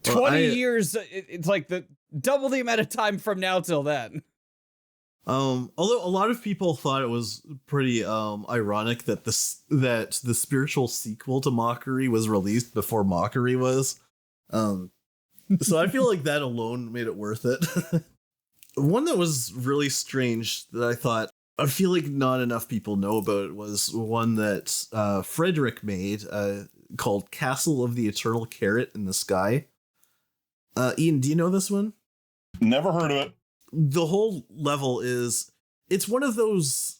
20 years, it's like the double the amount of time from now till then. Although a lot of people thought it was pretty ironic that the spiritual sequel to Mockery was released before Mockery was. So I feel like that alone made it worth it. One that was really strange that I feel like not enough people know about it was one that Frederick made called Castle of the Eternal Carrot in the Sky. Ian, do you know this one? Never heard of it. The whole level it's one of those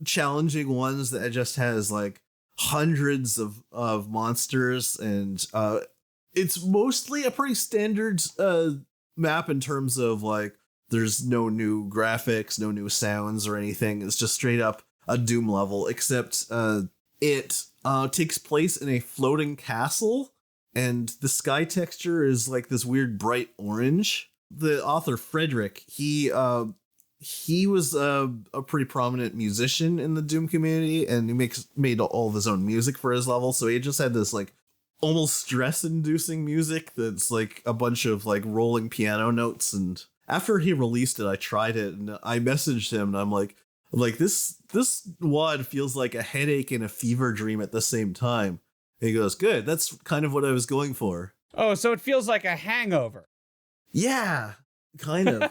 challenging ones that just has like hundreds of monsters, and it's mostly a pretty standard map in terms of like there's no new graphics, no new sounds or anything. It's just straight up a Doom level, except it takes place in a floating castle, and the sky texture is like this weird bright orange. The author Frederick, he was a pretty prominent musician in the Doom community, and he made all of his own music for his level. So he just had this like almost stress-inducing music that's like a bunch of like rolling piano notes. And after he released it, I tried it and I messaged him, and I'm like this WOD feels like a headache and a fever dream at the same time. And he goes, "Good, that's kind of what I was going for." Oh, so it feels like a hangover. Yeah, kind of.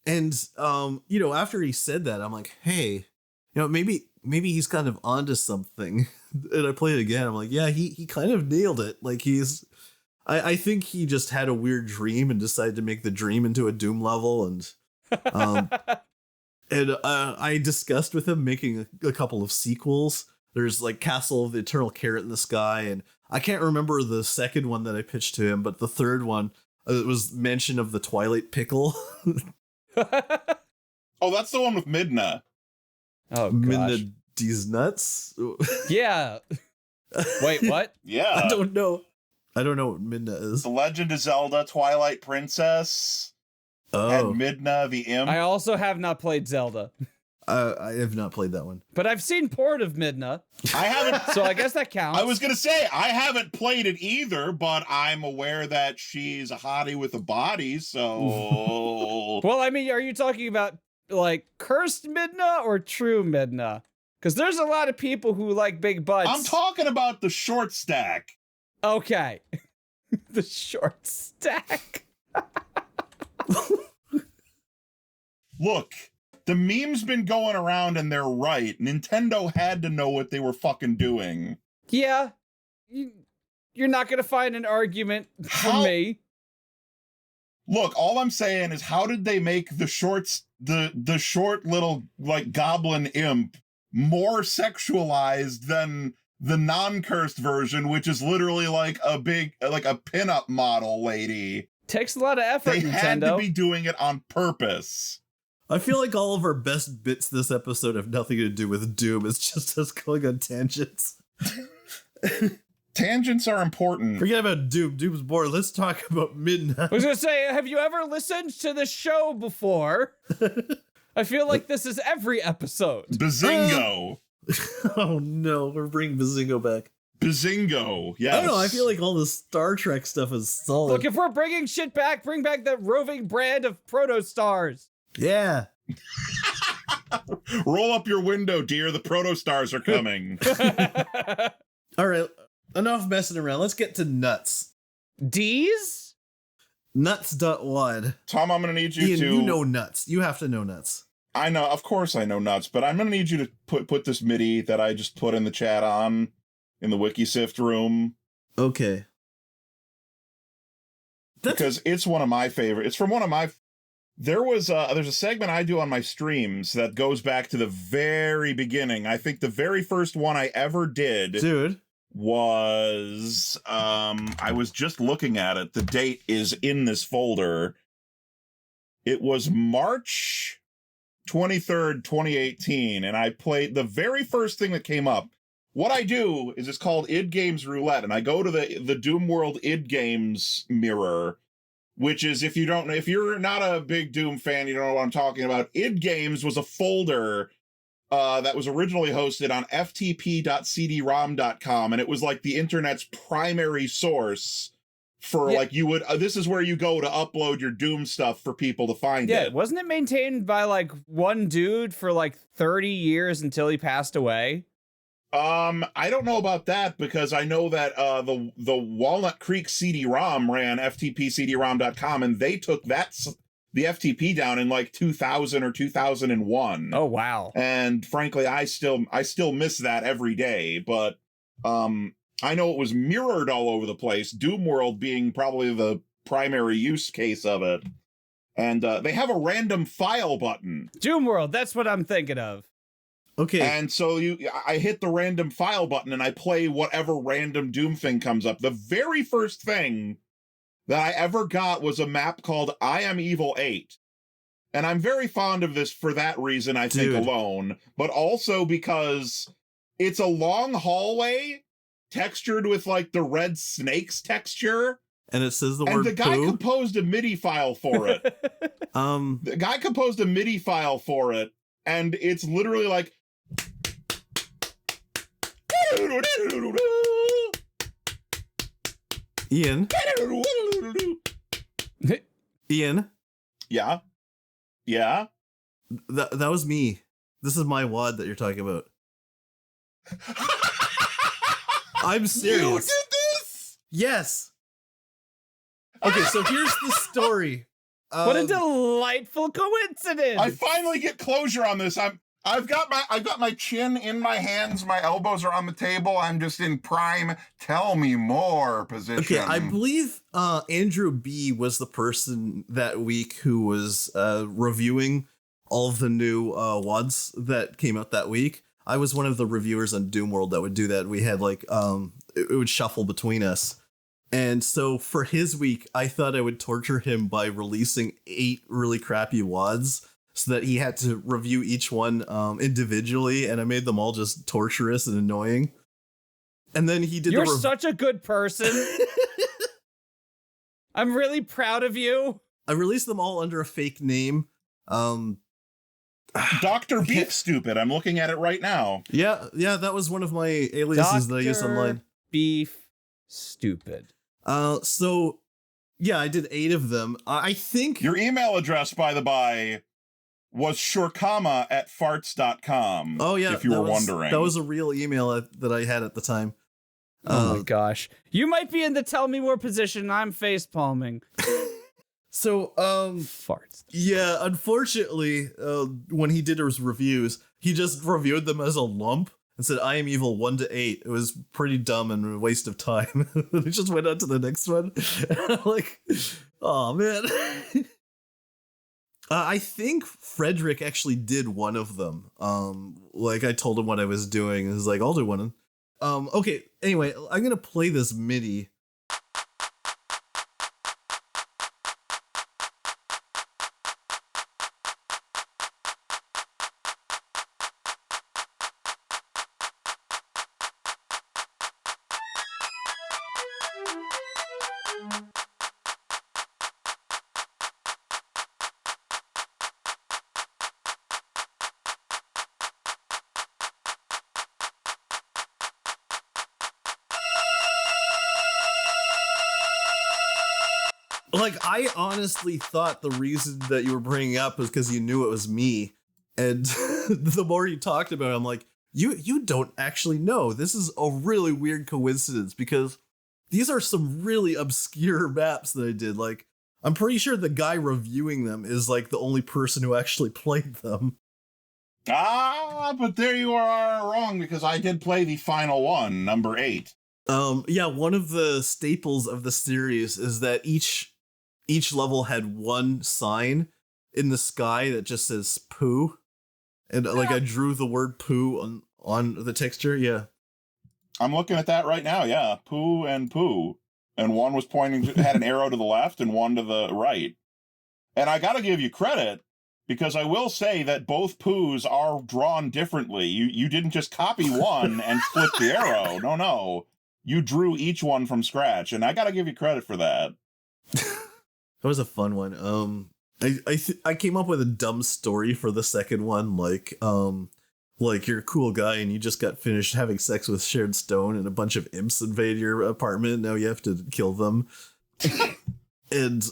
And after he said that, I'm like, hey, maybe he's kind of onto something. And I played it again. I'm like, yeah, he kind of nailed it. Like I think he just had a weird dream and decided to make the dream into a Doom level. And I discussed with him making a couple of sequels. There's like Castle of the Eternal Carrot in the Sky, and I can't remember the second one that I pitched to him, but the third one, it was mention of the Twilight Pickle. Oh, that's the one with Midna. Oh, gosh. Midna D's nuts? Yeah. Wait, what? Yeah. I don't know what Midna is. The Legend of Zelda Twilight Princess. Oh. And Midna the Imp. I also have not played Zelda. I have not played that one. But I've seen port of Midna. I haven't. So I guess that counts. I was going to say, I haven't played it either, but I'm aware that she's a hottie with a body, so... Well, I mean, are you talking about, like, cursed Midna or true Midna? Because there's a lot of people who like big butts. I'm talking about the short stack. Okay. The short stack. Look, the meme's been going around and they're right. Nintendo had to know what they were fucking doing. Yeah. You're not going to find an argument from me. Look, all I'm saying is, how did they make the short little, like, goblin imp more sexualized than the non-cursed version, which is literally like a pinup model lady? Takes a lot of effort, They Nintendo. had to be doing it on purpose. I feel like all of our best bits this episode have nothing to do with Doom. It's just us going on tangents. Tangents are important. Forget about Doom. Doom's boring. Let's talk about Midnight. I was going to say, have you ever listened to the show before? I feel like this is every episode. Bazingo. Oh no, we're bringing Bazingo back. Bazingo, yes. I don't know, I feel like all the Star Trek stuff is solid. Look, if we're bringing shit back, bring back the roving brand of protostars. Yeah. Roll up your window, dear. The protostars are coming. All right, enough messing around. Let's get to nuts. D's? Nuts.wad. Tom, I'm going to need you Ian, to... you know nuts. You have to know nuts. I know, of course I know nuts, but I'm going to need you to put this MIDI that I just put in the chat on in the Wiki Sift room. Okay. Because it's one of my favorite. It's from one of my... there's a segment I do on my streams that goes back to the very beginning. I think the very first one I ever did... Dude. Was I was just looking at it. The date is in this folder. It was March 23rd, 2018, and I played the very first thing that came up what I do is it's called id Games Roulette, and I go to the Doom World id Games mirror, which is, if you're not a big Doom fan, you don't know what I'm talking about. id Games was a folder that was originally hosted on ftp.cdrom.com, and it was like the internet's primary source for this is where you go to upload your Doom stuff for people to find it. Yeah, wasn't it maintained by like one dude for like 30 years until he passed away? I don't know about that, because I know that the Walnut Creek CD-ROM ran ftpcdrom.com, and they took the FTP down in like 2000 or 2001. Oh wow. And frankly, I still miss that every day, but I know it was mirrored all over the place, Doom World being probably the primary use case of it. And they have a random file button. Doom World, that's what I'm thinking of. Okay. And so I hit the random file button and I play whatever random Doom thing comes up. The very first thing that I ever got was a map called I Am Evil 8. And I'm very fond of this for that reason, I think, alone, but also because it's a long hallway textured with like the red snakes texture. And it says the word And the guy poo. composed a MIDI file for it. The guy composed a MIDI file for it, and it's literally like Ian. Ian. Yeah. Yeah. That was me. This is my WOD that you're talking about. I'm serious. You did this? Yes. Okay, so here's the story. What a delightful coincidence! I finally get closure on this. I've got my chin in my hands, my elbows are on the table, I'm just in prime tell me more position. Okay, I believe Andrew B was the person that week who was reviewing all of the new WODs that came out that week. I was one of the reviewers on Doom World that would do that. We had like it would shuffle between us. And so for his week, I thought I would torture him by releasing 8 really crappy WODs so that he had to review each one individually, and I made them all just torturous and annoying. And then he did You're such a good person. I'm really proud of you. I released them all under a fake name. Dr. Beef Stupid. I'm looking at it right now. Yeah, that was one of my aliases that I used online. Beef Stupid. So yeah, I did 8 of them. I think Your email address, by the by, was shurkama@farts.com. Oh yeah, if you were wondering. That was a real email that I had at the time. Oh my gosh. You might be in the tell me more position. I'm face palming. So Farts. yeah, unfortunately, when he did his reviews, he just reviewed them as a lump and said I Am Evil 1 to 8. It was pretty dumb and a waste of time. He just went on to the next one. Like, oh man. I think Frederick actually did one of them. Like I told him what I was doing, and he's like, I'll do one. Okay, anyway, I'm gonna play this MIDI. Like, I honestly thought the reason that you were bringing up was because you knew it was me. And the more you talked about it, I'm like, you don't actually know. This is a really weird coincidence because these are some really obscure maps that I did. Like, I'm pretty sure the guy reviewing them is like the only person who actually played them. But there you are wrong, because I did play the final one, number 8. Yeah, one of the staples of the series is that each level had one sign in the sky that just says poo. And like I drew the word poo on the texture. Yeah. I'm looking at that right now. Yeah. Poo. And one was had an arrow to the left and one to the right. And I got to give you credit. Because I will say that both poos are drawn differently. You didn't just copy one and flip the arrow. No. You drew each one from scratch, and I gotta give you credit for that. That was a fun one. I came up with a dumb story for the second one, like you're a cool guy and you just got finished having sex with Sharon Stone and a bunch of imps invade your apartment. Now you have to kill them. And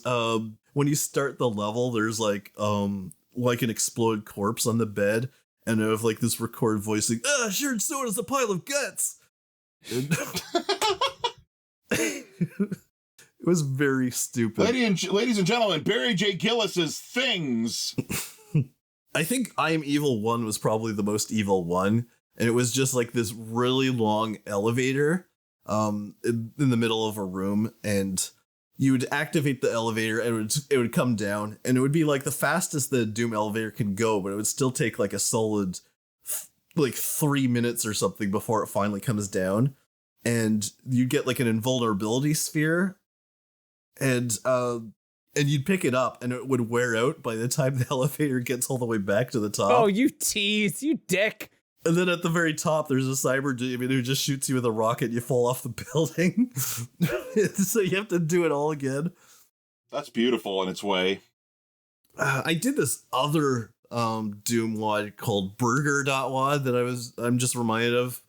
when you start the level, there's like an exploded corpse on the bed, and I have like this recorded voice like, Sharon Stone is a pile of guts. And it was very stupid. Ladies and gentlemen, Barry J. Gillis's Things. I think I Am Evil 1 was probably the most evil one, and it was just like this really long elevator in the middle of a room, and you would activate the elevator and it would come down, and it would be like the fastest the Doom elevator can go, but it would still take like a solid like 3 minutes or something before it finally comes down. And you get like an invulnerability sphere, and you'd pick it up and it would wear out by the time the elevator gets all the way back to the top. Oh, you tease, you dick. And then at the very top, there's a Cyberdream who just shoots you with a rocket and you fall off the building. So you have to do it all again. That's beautiful in its way. I did this other Doom WOD called Burger.wad that I'm just reminded of.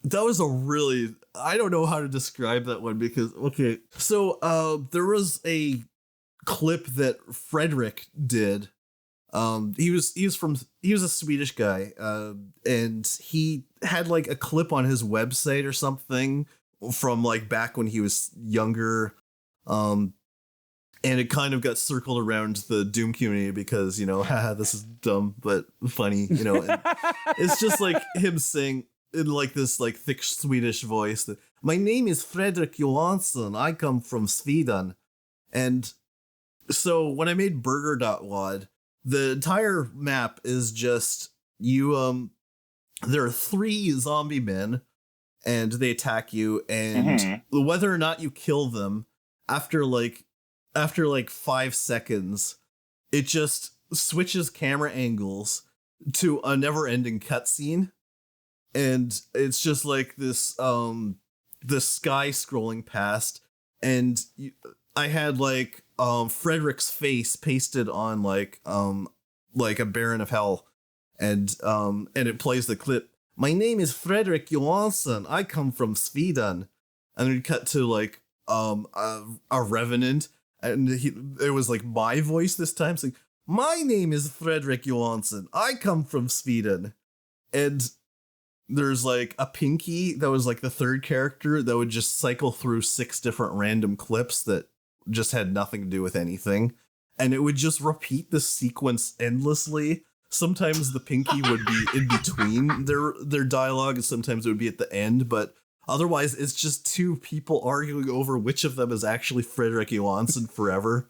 That was a really, I don't know how to describe that one because, okay. So there was a clip that Frederick did. He was a Swedish guy, and he had like a clip on his website or something from like back when he was younger. And it kind of got circled around the Doom community because, you know, haha, this is dumb, but funny, you know, and it's just like him saying in like this like thick Swedish voice that my name is Fredrik Johansson. I come from Sweden. And so when I made Burger.wad, the entire map is just you, there are 3 zombie men and they attack you, and whether or not you kill them after like 5 seconds, it just switches camera angles to a never-ending cutscene, and it's just like this the sky scrolling past, and I had like Frederick's face pasted on like a Baron of Hell, and it plays the clip. My name is Fredrik Johansson. I come from Sweden, and then we cut to like a Revenant, and it was like my voice this time. It's like, my name is Fredrik Johansson. I come from Sweden, and there's like a Pinky that was like the third character that would just cycle through 6 different random clips that just had nothing to do with anything, and it would just repeat the sequence endlessly. Sometimes the Pinky would be in between their dialogue, and sometimes it would be at the end, but otherwise it's just 2 people arguing over which of them is actually Fredrik Johansson forever.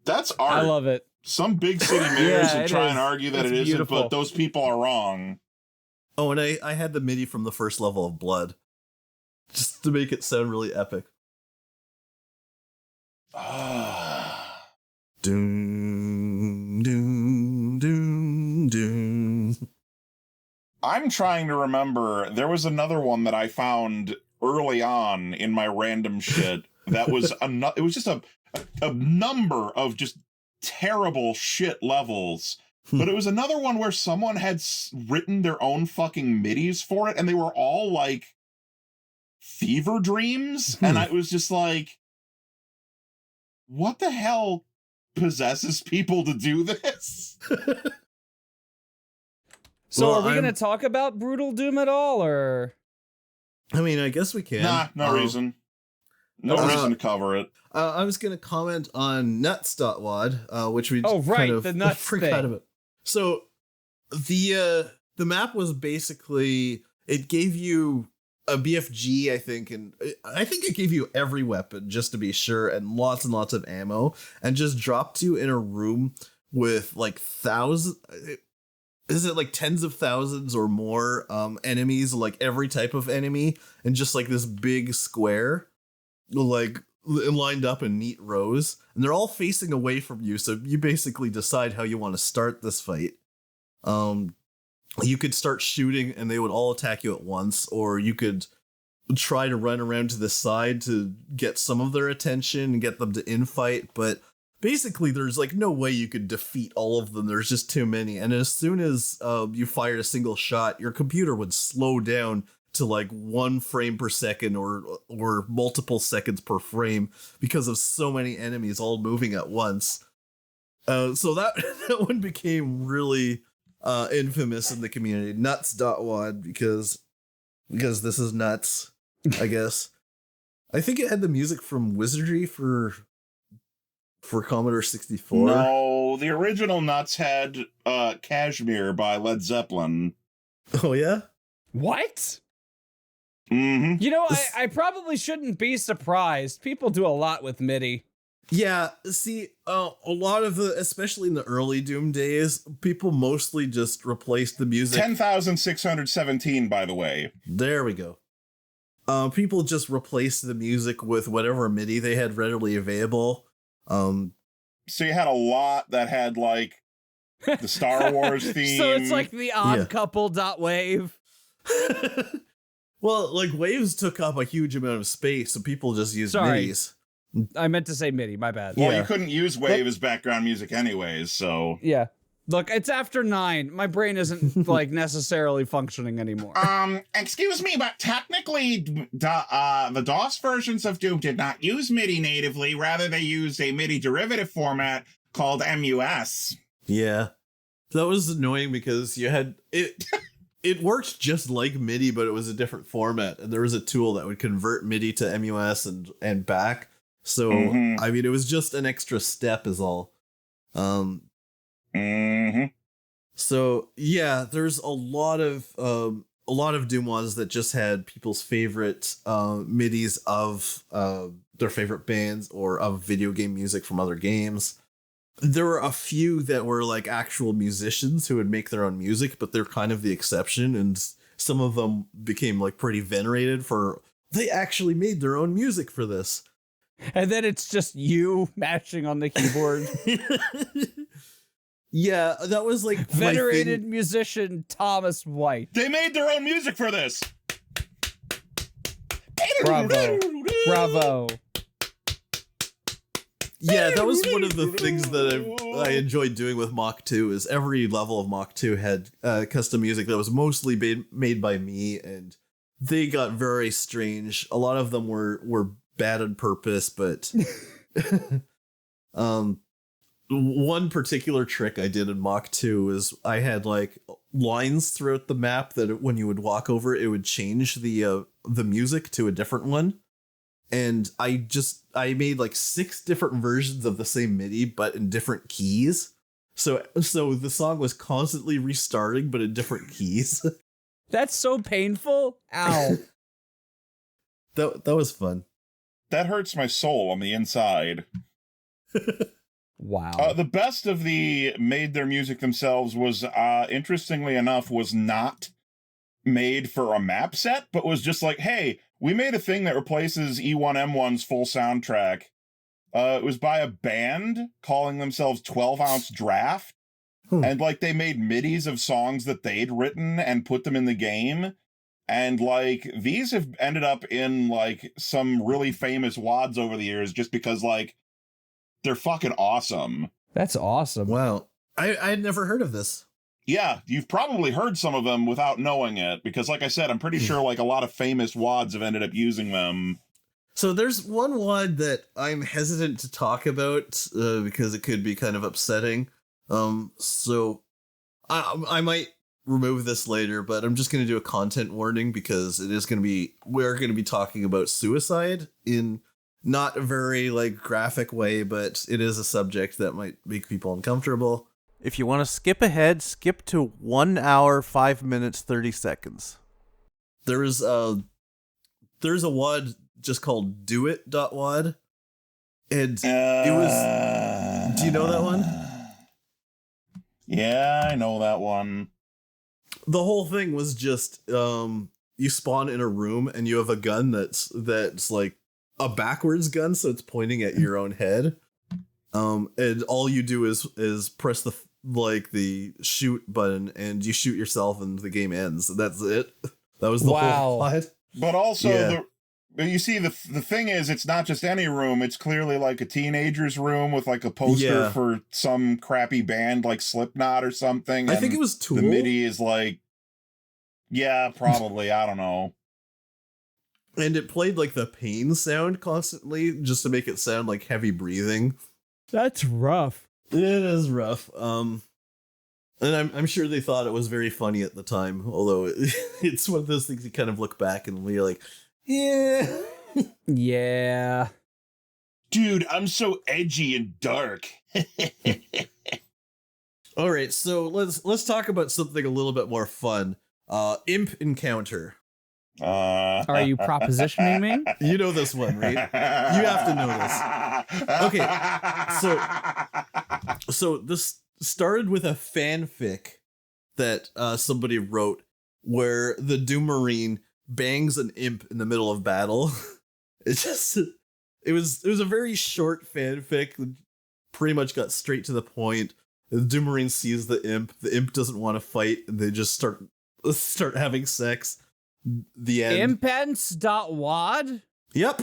That's art. I love it. Some big city mayors Yeah, would try is. and argue that It's it isn't, beautiful. but those people are wrong. Oh, and I had the MIDI from the first level of Blood, just to make it sound really epic. Doom, doom, doom, doom. I'm trying to remember. There was another one that I found early on in my random shit that was it was just a number of just terrible shit levels. But it was another one where someone had written their own fucking midis for it, and they were all like fever dreams. And I was just like, what the hell possesses people to do this? So Well, are we I'm- going to talk about Brutal Doom at all, or? I mean, I guess we can. Nah, no reason. No reason to cover it. I was going to comment on nuts.wad, which we Oh, right, kind of the nuts forgot thing. about. So the map was basically, it gave you a BFG, I think, and I think it gave you every weapon just to be sure, and lots of ammo, and just dropped you in a room with like is it like tens of thousands or more enemies, like every type of enemy, and just like this big square, like lined up in neat rows, and they're all facing away from you. So you basically decide how you want to start this fight. You could start shooting, and they would all attack you at once, or you could try to run around to the side to get some of their attention and get them to infight. But basically, there's like no way you could defeat all of them. There's just too many. And as soon as you fired a single shot, your computer would slow down to like 1 frame per second or multiple seconds per frame because of so many enemies all moving at once. So that one became really infamous in the community. Nuts.wad because this is nuts, I guess. I think it had the music from Wizardry for Commodore 64. No, the original Nuts had Kashmir by Led Zeppelin. Oh, yeah? What? Mm-hmm. You know, I probably shouldn't be surprised. People do a lot with MIDI. Yeah, see, a lot of especially in the early Doom days, people mostly just replaced the music. 10,617, by the way. There we go. People just replaced the music with whatever MIDI they had readily available. So you had a lot that had, like, the Star Wars theme. So it's like the odd couple.wave. Well, like, waves took up a huge amount of space, so people just used MIDIs. I meant to say MIDI, my bad. Well, you couldn't use wave as background music anyways, so... Yeah. Look, it's after 9. My brain isn't, like, necessarily functioning anymore. Excuse me, but technically, the DOS versions of Doom did not use MIDI natively. Rather, they used a MIDI derivative format called MUS. Yeah. That was annoying because you had... It worked just like MIDI, but it was a different format. And there was a tool that would convert MIDI to MUS and back. So, I mean, it was just an extra step is all. So, yeah, there's a lot of Doom mods that just had people's favorite MIDIs of their favorite bands or of video game music from other games. There were a few that were like actual musicians who would make their own music, but they're kind of the exception. And some of them became like pretty venerated for they actually made their own music for this. And then it's just you mashing on the keyboard. Yeah, that was like venerated musician Thomas White. They made their own music for this. Bravo. Yeah, that was one of the things that I enjoyed doing with Mach 2 is every level of Mach 2 had custom music that was mostly made by me, and they got very strange. A lot of them were bad on purpose, but one particular trick I did in Mach 2 is I had like lines throughout the map that when you would walk over, it would change the music to a different one. And I made like 6 different versions of the same MIDI, but in different keys. So the song was constantly restarting, but in different keys. That's so painful. Ow. That was fun. That hurts my soul on the inside. Wow. The best of the made their music themselves was, interestingly enough, was not made for a map set, but was just like, hey, we made a thing that replaces E1M1's full soundtrack. It was by a band calling themselves 12 Ounce Draft. And like they made MIDIs of songs that they'd written and put them in the game. And like these have ended up in like some really famous WODs over the years just because like they're fucking awesome. That's awesome. Wow. I had never heard of this. Yeah, you've probably heard some of them without knowing it, because like I said, I'm pretty sure like a lot of famous WODs have ended up using them. So there's one WOD that I'm hesitant to talk about because it could be kind of upsetting. So I might remove this later, but I'm just going to do a content warning because we're going to be talking about suicide in not a very like graphic way, but it is a subject that might make people uncomfortable. If you want to skip ahead, skip to 1 hour, 5 minutes, 30 seconds. There's a WOD just called WOW.wad. And it was... Do you know that one? Yeah, I know that one. The whole thing was just you spawn in a room and you have a gun that's like a backwards gun, so it's pointing at your own head. And all you do is press the shoot button, and you shoot yourself, and the game ends. That's it. That was the whole plot. But also, you see, the thing is, it's not just any room. It's clearly like a teenager's room with like a poster for some crappy band like Slipknot or something. I think it was Tool. The MIDI is like, yeah, probably. I don't know. And it played like the pain sound constantly just to make it sound like heavy breathing. That's rough. It is rough. And I'm sure they thought it was very funny at the time, although it's one of those things you kind of look back and you're like, yeah. Yeah. Dude, I'm so edgy and dark. All right, so let's talk about something a little bit more fun. Imp Encounter. Are you propositioning me? You know this one, right? You have to know this. Okay, so this started with a fanfic that somebody wrote where the Doom Marine bangs an imp in the middle of battle. It was a very short fanfic that pretty much got straight to the point. The Doom Marine sees the imp doesn't want to fight, and they just start having sex. The end. Impens.wad? Yep.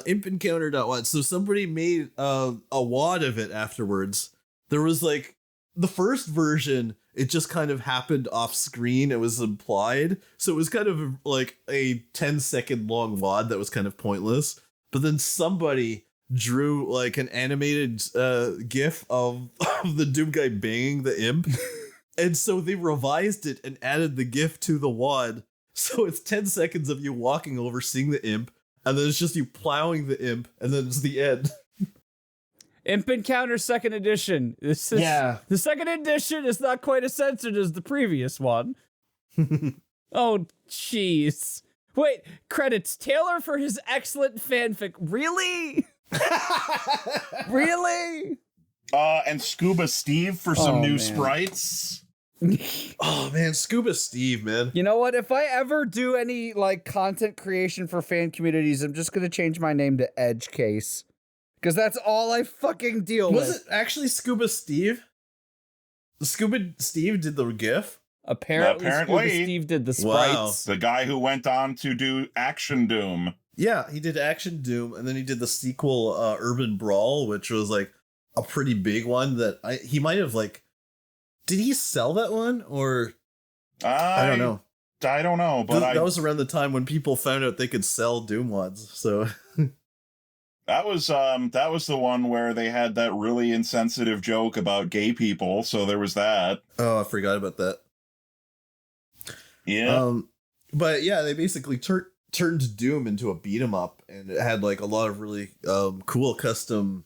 Imp Encounter.wad. So somebody made a WOD of it afterwards. There was like the first version, it just kind of happened off screen. It was implied. So it was kind of like a 10-second long WOD that was kind of pointless. But then somebody drew like an animated GIF of the Doom guy banging the imp. And so they revised it and added the GIF to the WOD. So it's 10 seconds of you walking over, seeing the imp, and then it's just you plowing the imp, and then it's the end. Imp Encounter 2nd edition. The 2nd edition is not quite as censored as the previous one. Oh, jeez. Wait, credits Taylor for his excellent fanfic. Really? Really? And Scuba Steve for some new sprites. Oh man, Scuba Steve, man. You know what? If I ever do any like content creation for fan communities, I'm just gonna change my name to Edge Case. Because that's all I fucking deal with. Was it actually Scuba Steve? Scuba Steve did the GIF? Apparently Scuba Steve did the sprites. Wow. The guy who went on to do Action Doom. Yeah, he did Action Doom, and then he did the sequel, Urban Brawl, which was like a pretty big one that he might have like. Did he sell that one, or I don't know. I don't know, but that was around the time when people found out they could sell Doom WODs. So that was the one where they had that really insensitive joke about gay people. So there was that. Oh, I forgot about that. Yeah. But yeah, they basically turned Doom into a beat 'em up, and it had like a lot of really cool custom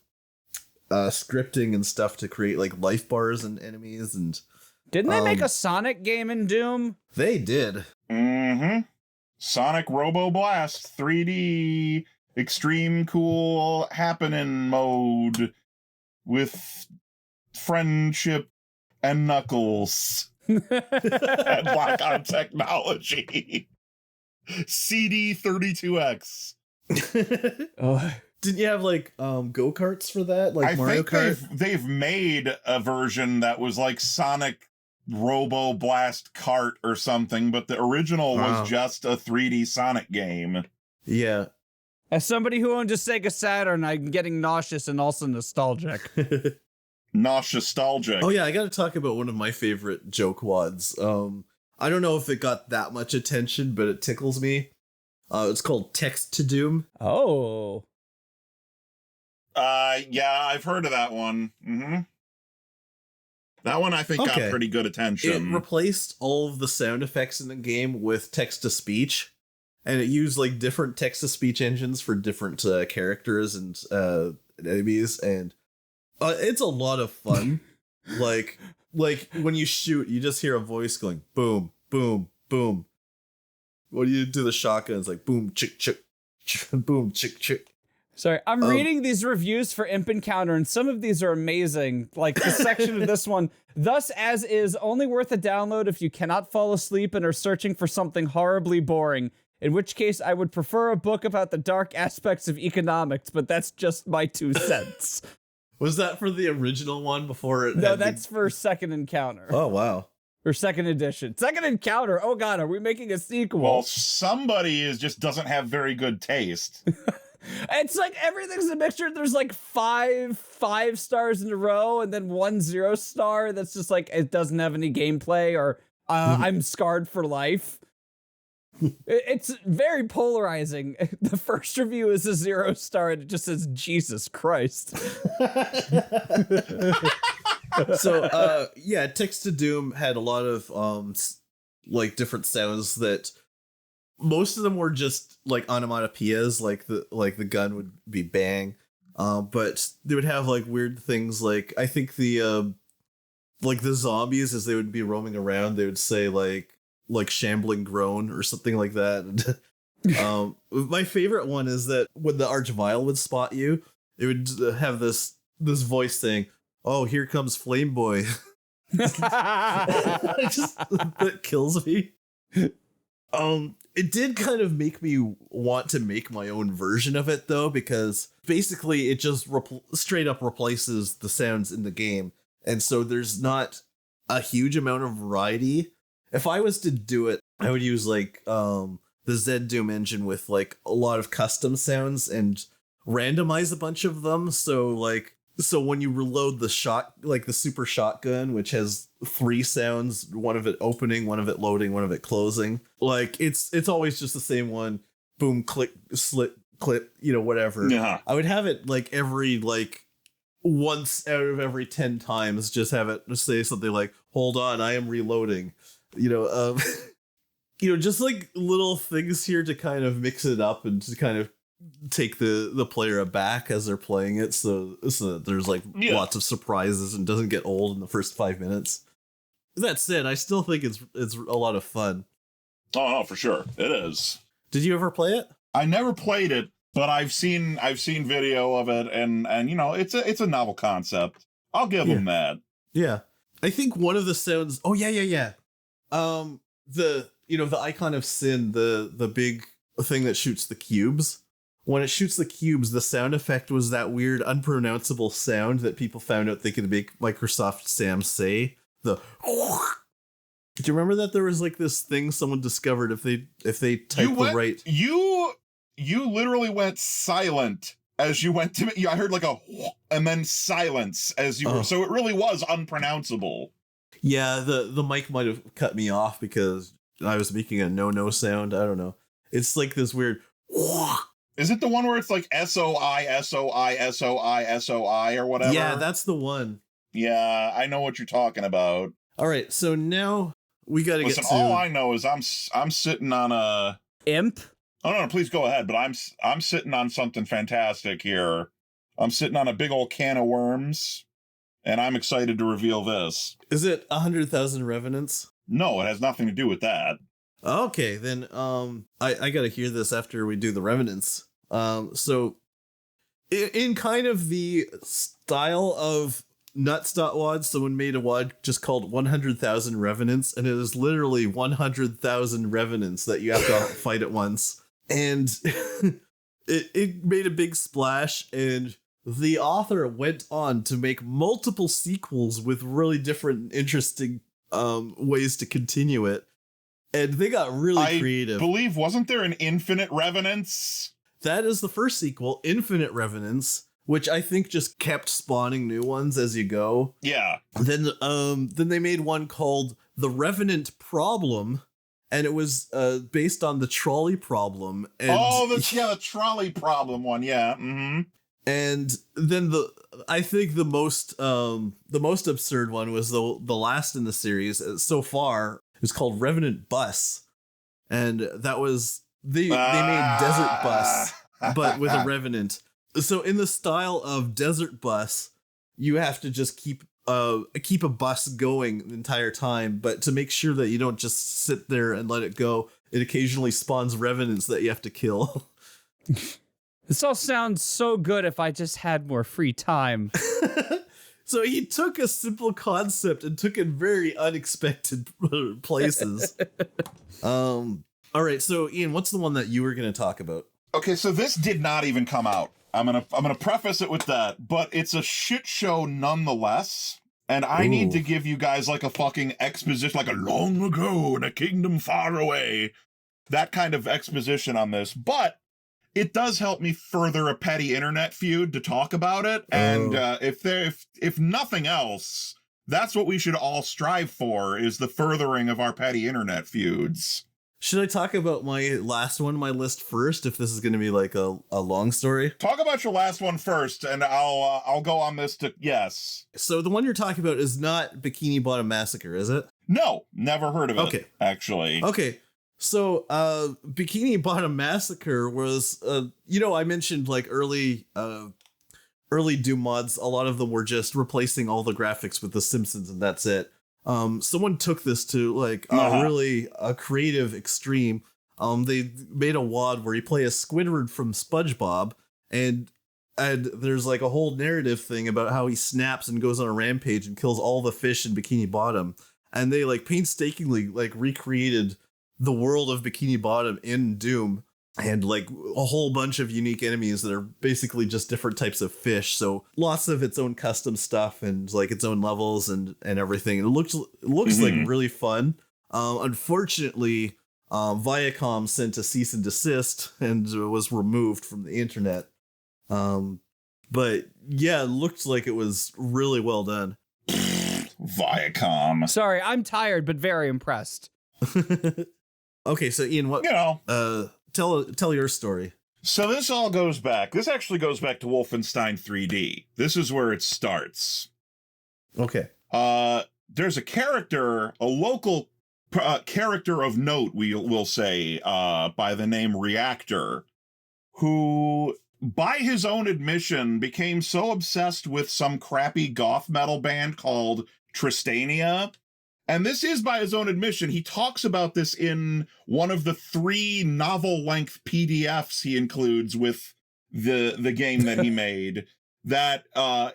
scripting and stuff to create like life bars and enemies. And didn't they make a Sonic game in Doom? They did. Mm-hmm. Sonic Robo Blast 3D extreme cool happening mode with friendship and Knuckles and lock-on technology. CD32X. Oh. Didn't you have like go-karts for that? Like Mario Kart? They've made a version that was like Sonic Robo Blast Kart or something, but the original was just a 3D Sonic game. Yeah. As somebody who owned a Sega Saturn, I'm getting nauseous and also nostalgic. Nostalgic. Oh yeah, I gotta talk about one of my favorite joke WODs. I don't know if it got that much attention, but it tickles me. It's called Text to Doom. Oh. Yeah, I've heard of that one. Mm-hmm. That one I think got pretty good attention. It replaced all of the sound effects in the game with text-to-speech, and it used like different text-to-speech engines for different characters and enemies, and it's a lot of fun. like when you shoot, you just hear a voice going boom, boom, boom. When you do the shotgun, it's like boom, chick, chick, boom, chick, chick. Sorry, I'm reading these reviews for Imp Encounter, and some of these are amazing. Like the section of this one, thus as is, only worth a download if you cannot fall asleep and are searching for something horribly boring. in which case I would prefer a book about the dark aspects of economics, but that's just my 2 cents. Was that for the original one before it? No, that's for Second Encounter. Oh, wow. Or Second Edition. Second Encounter. Oh God, are we making a sequel? Well, somebody just doesn't have very good taste. It's like everything's a mixture. There's like 5 stars in a row and then 1 0 star that's just like it doesn't have any gameplay or I'm scarred for life. It's very polarizing. The first review is a 0 star and it just says Jesus Christ. So yeah, Text to Doom had a lot of like different sounds that most of them were just like onomatopoeias, like the gun would be bang, but they would have like weird things like I think the zombies as they would be roaming around, they would say like shambling groan or something like that. And my favorite one is that when the Archvile would spot you, it would have this voice saying, "Oh, here comes Flame Boy." That kills me. It did kind of make me want to make my own version of it though, because basically it just straight up replaces the sounds in the game, and so there's not a huge amount of variety. If I was to do it, I would use like the Zed Doom engine with like a lot of custom sounds and randomize a bunch of them. So when you reload the the super shotgun, which has 3 sounds, one of it opening, one of it loading, one of it closing, like it's always just the same one. Boom, click, slit, clip, whatever. Yeah. I would have it like every once out of every 10 times, just have it say something like, "Hold on, I am reloading." Just like little things here to kind of mix it up and to kind of take the player aback as they're playing it, so that there's lots of surprises and doesn't get old in the first 5 minutes. That said, I still think it's a lot of fun. Oh, no, for sure. It is. Did you ever play it? I never played it, but I've seen video of it, and it's a novel concept. I'll give them that. Yeah. I think one of the sounds, the icon of sin, the big thing that shoots the cubes. When it shoots the cubes, the sound effect was that weird, unpronounceable sound that people found out they could make Microsoft Sam say. Do you remember that there was like this thing someone discovered if they type the right? You literally went silent as you went to me. I heard like a and then silence as you were. So it really was unpronounceable. Yeah, the mic might have cut me off because I was making a no sound. I don't know. It's like this weird. Is it the one where it's like SOI, SOI, SOI, SOI or whatever? Yeah, that's the one. Yeah, I know what you're talking about. All right, so now we got to get to... all I know is I'm sitting on a... Imp? Oh, no, please go ahead, but I'm sitting on something fantastic here. I'm sitting on a big old can of worms, and I'm excited to reveal this. Is it 100,000 Revenants? No, it has nothing to do with that. Okay, then I got to hear this after we do the Revenants. So in kind of the style of Nuts.wad, someone made a WOD just called 100,000 Revenants, and it is literally 100,000 Revenants that you have to fight at once. And it made a big splash, and the author went on to make multiple sequels with really different, interesting ways to continue it. And they got really creative. I believe, wasn't there an Infinite Revenants? That is the first sequel, Infinite Revenants, which I think just kept spawning new ones as you go. Yeah. Then they made one called The Revenant Problem, and it was based on the trolley problem. And the trolley problem one, yeah. Mm-hmm. And then I think the most absurd one was the last in the series so far. It was called Revenant Bus, and that was they made Desert Bus, but with a Revenant. So in the style of Desert Bus, you have to just keep a bus going the entire time, but to make sure that you don't just sit there and let it go, it occasionally spawns Revenants that you have to kill. This all sounds so good if I just had more free time. So he took a simple concept and took it very unexpected places. All All right, so Ian, what's the one that you were going to talk about? Okay, so this did not even come out. I'm gonna preface it with that, but it's a shit show nonetheless. And I need to give you guys like a fucking exposition, like a long ago in a kingdom far away, that kind of exposition on this. But it does help me further a petty internet feud to talk about it. And if nothing else, that's what we should all strive for, is the furthering of our petty internet feuds. Should I talk about my last one on my list first, if this is going to be like a long story? Talk about your last one first, and I'll go on this to yes. So the one you're talking about is not Bikini Bottom Massacre, is it? No, never heard of it. Okay, actually. Okay, so Bikini Bottom Massacre was, I mentioned like early Doom mods. A lot of them were just replacing all the graphics with The Simpsons, and that's it. Someone took this to like a really creative extreme. They made a WOD where you play a Squidward from SpongeBob, and there's like a whole narrative thing about how he snaps and goes on a rampage and kills all the fish in Bikini Bottom. And they like painstakingly like recreated the world of Bikini Bottom in Doom, and like a whole bunch of unique enemies that are basically just different types of fish. So lots of its own custom stuff and like its own levels and everything. It looks like really fun. Unfortunately, Viacom sent a cease and desist and was removed from the internet. But yeah, it looked like it was really well done. Viacom. Sorry, I'm tired, but very impressed. Okay, so Ian, what? Tell your story. So this all goes back. This actually goes back to Wolfenstein 3D. This is where it starts. Okay. There's a character, a local character of note, we'll say, by the name Reactor, who, by his own admission, became so obsessed with some crappy goth metal band called Tristania. And this is by his own admission. He talks about this in one of the 3 novel-length PDFs he includes with the game that he made, that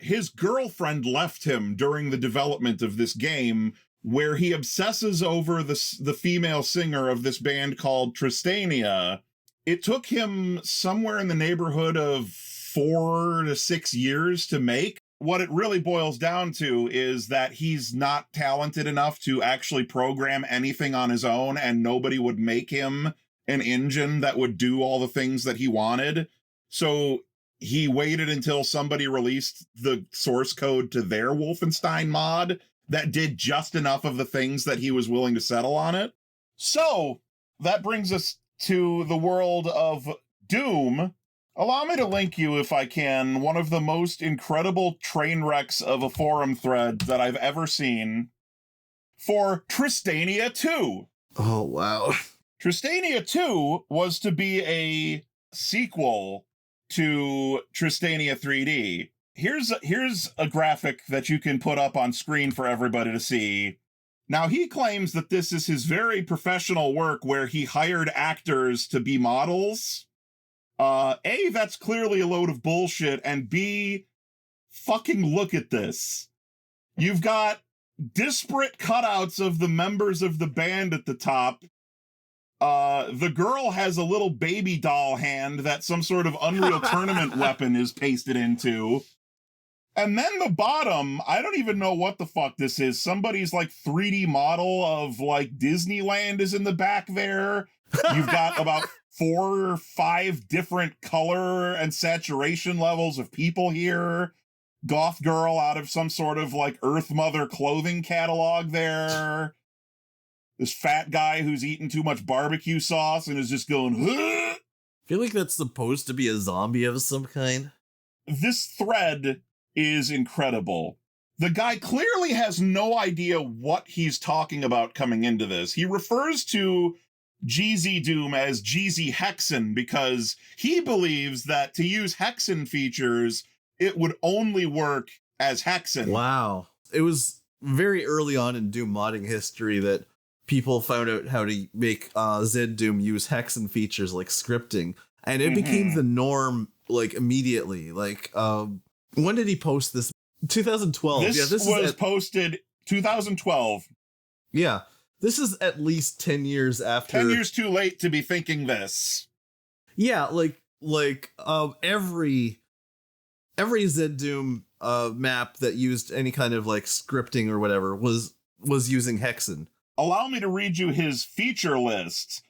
his girlfriend left him during the development of this game, where he obsesses over the female singer of this band called Tristania. It took him somewhere in the neighborhood of 4 to 6 years to make. What it really boils down to is that he's not talented enough to actually program anything on his own, and nobody would make him an engine that would do all the things that he wanted. So he waited until somebody released the source code to their Wolfenstein mod that did just enough of the things that he was willing to settle on it. So that brings us to the world of Doom. Allow me to link you, if I can, one of the most incredible train wrecks of a forum thread that I've ever seen for Tristania 2. Oh, wow. Tristania 2 was to be a sequel to Tristania 3D. Here's a graphic that you can put up on screen for everybody to see. Now, he claims that this is his very professional work where he hired actors to be models. A, that's clearly a load of bullshit, and B, fucking look at this. You've got disparate cutouts of the members of the band at the top. The girl has a little baby doll hand that some sort of Unreal Tournament weapon is pasted into. And then the bottom, I don't even know what the fuck this is. Somebody's like 3D model of like Disneyland is in the back there. You've got about 4 or 5 different color and saturation levels of people here. Goth girl out of some sort of like Earth Mother clothing catalog there. This fat guy who's eating too much barbecue sauce and is just going, huh? I feel like that's supposed to be a zombie of some kind. This thread is incredible. The guy clearly has no idea what he's talking about coming into this. He refers to GZ Doom as GZ Hexen because he believes that to use Hexen features, it would only work as Hexen. Wow. It was very early on in Doom modding history that people found out how to make Zed Doom use Hexen features like scripting. And it became the norm like immediately. Like, when did he post this? 2012. This was posted 2012. Yeah. this is at least 10 years after. 10 years too late to be thinking this. Yeah, every Zed Doom map that used any kind of like scripting or whatever was using Hexen. Allow me to read you his feature list.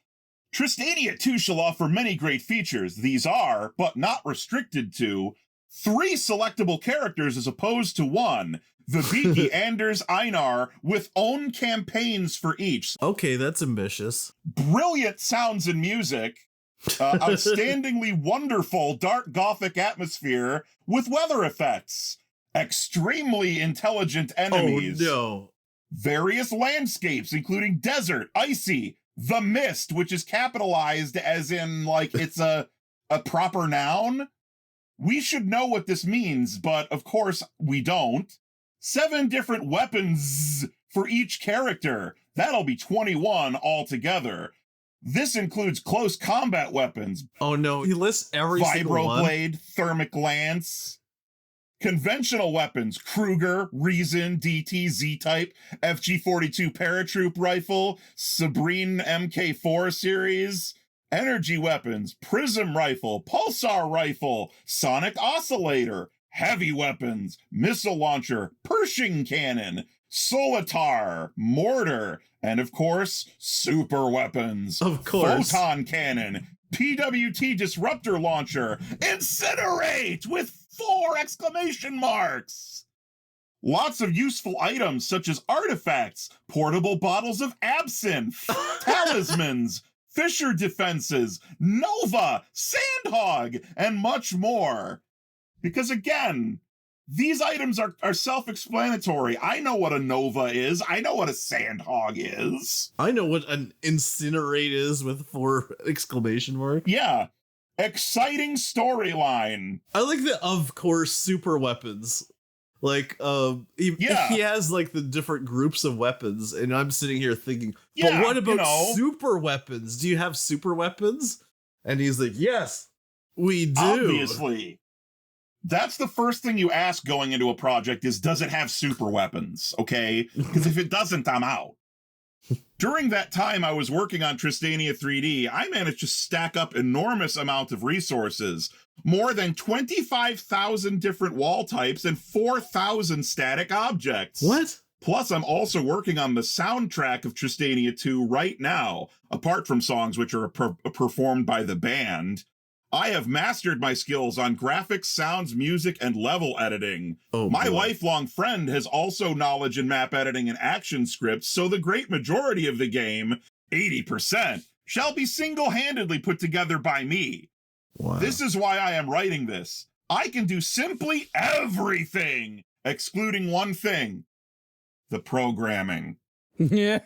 Tristania 2 shall offer many great features. These are, but not restricted to, 3 selectable characters as opposed to 1. The Biki, Anders, Einar, with own campaigns for each. Okay, that's ambitious. Brilliant sounds and music. Outstandingly wonderful dark gothic atmosphere with weather effects. Extremely intelligent enemies. Oh no. Various landscapes, including desert, icy, the mist, which is capitalized as in, like, it's a proper noun. We should know what this means, but of course we don't. 7 different weapons for each character. That'll be 21 altogether. This includes close combat weapons. Oh no, he lists every single one. Vibroblade, thermic lance. Conventional weapons, Kruger, Reason, DT, Z-Type, FG-42 paratroop rifle, Sabrine MK4 series. Energy weapons, Prism rifle, Pulsar rifle, Sonic oscillator. Heavy weapons, missile launcher, Pershing cannon, Solitar, mortar, and of course, super weapons. Of course. Photon cannon, PWT disruptor launcher, Incinerate with 4 exclamation marks. Lots of useful items such as artifacts, portable bottles of absinthe, talismans, Fisher defenses, Nova, Sandhog, and much more. Because again, these items are self-explanatory. I know what a Nova is. I know what a Sandhog is. I know what an Incinerate is with 4 exclamation marks. Yeah. Exciting storyline. I like the, of course, super weapons. Like, he has like the different groups of weapons, and I'm sitting here thinking, but what about super weapons? Do you have super weapons? And he's like, yes, we do. Obviously. That's the first thing you ask going into a project is, does it have super weapons? Okay? Because if it doesn't, I'm out. During that time I was working on Tristania 3D, I managed to stack up enormous amount of resources. More than 25,000 different wall types and 4,000 static objects. What? Plus, I'm also working on the soundtrack of Tristania 2 right now, apart from songs which are performed by the band. I have mastered my skills on graphics, sounds, music, and level editing. My lifelong friend has also knowledge in map editing and action scripts, so the great majority of the game, 80%, shall be single-handedly put together by me. Wow. This is why I am writing this. I can do simply everything, excluding one thing: the programming. Yeah.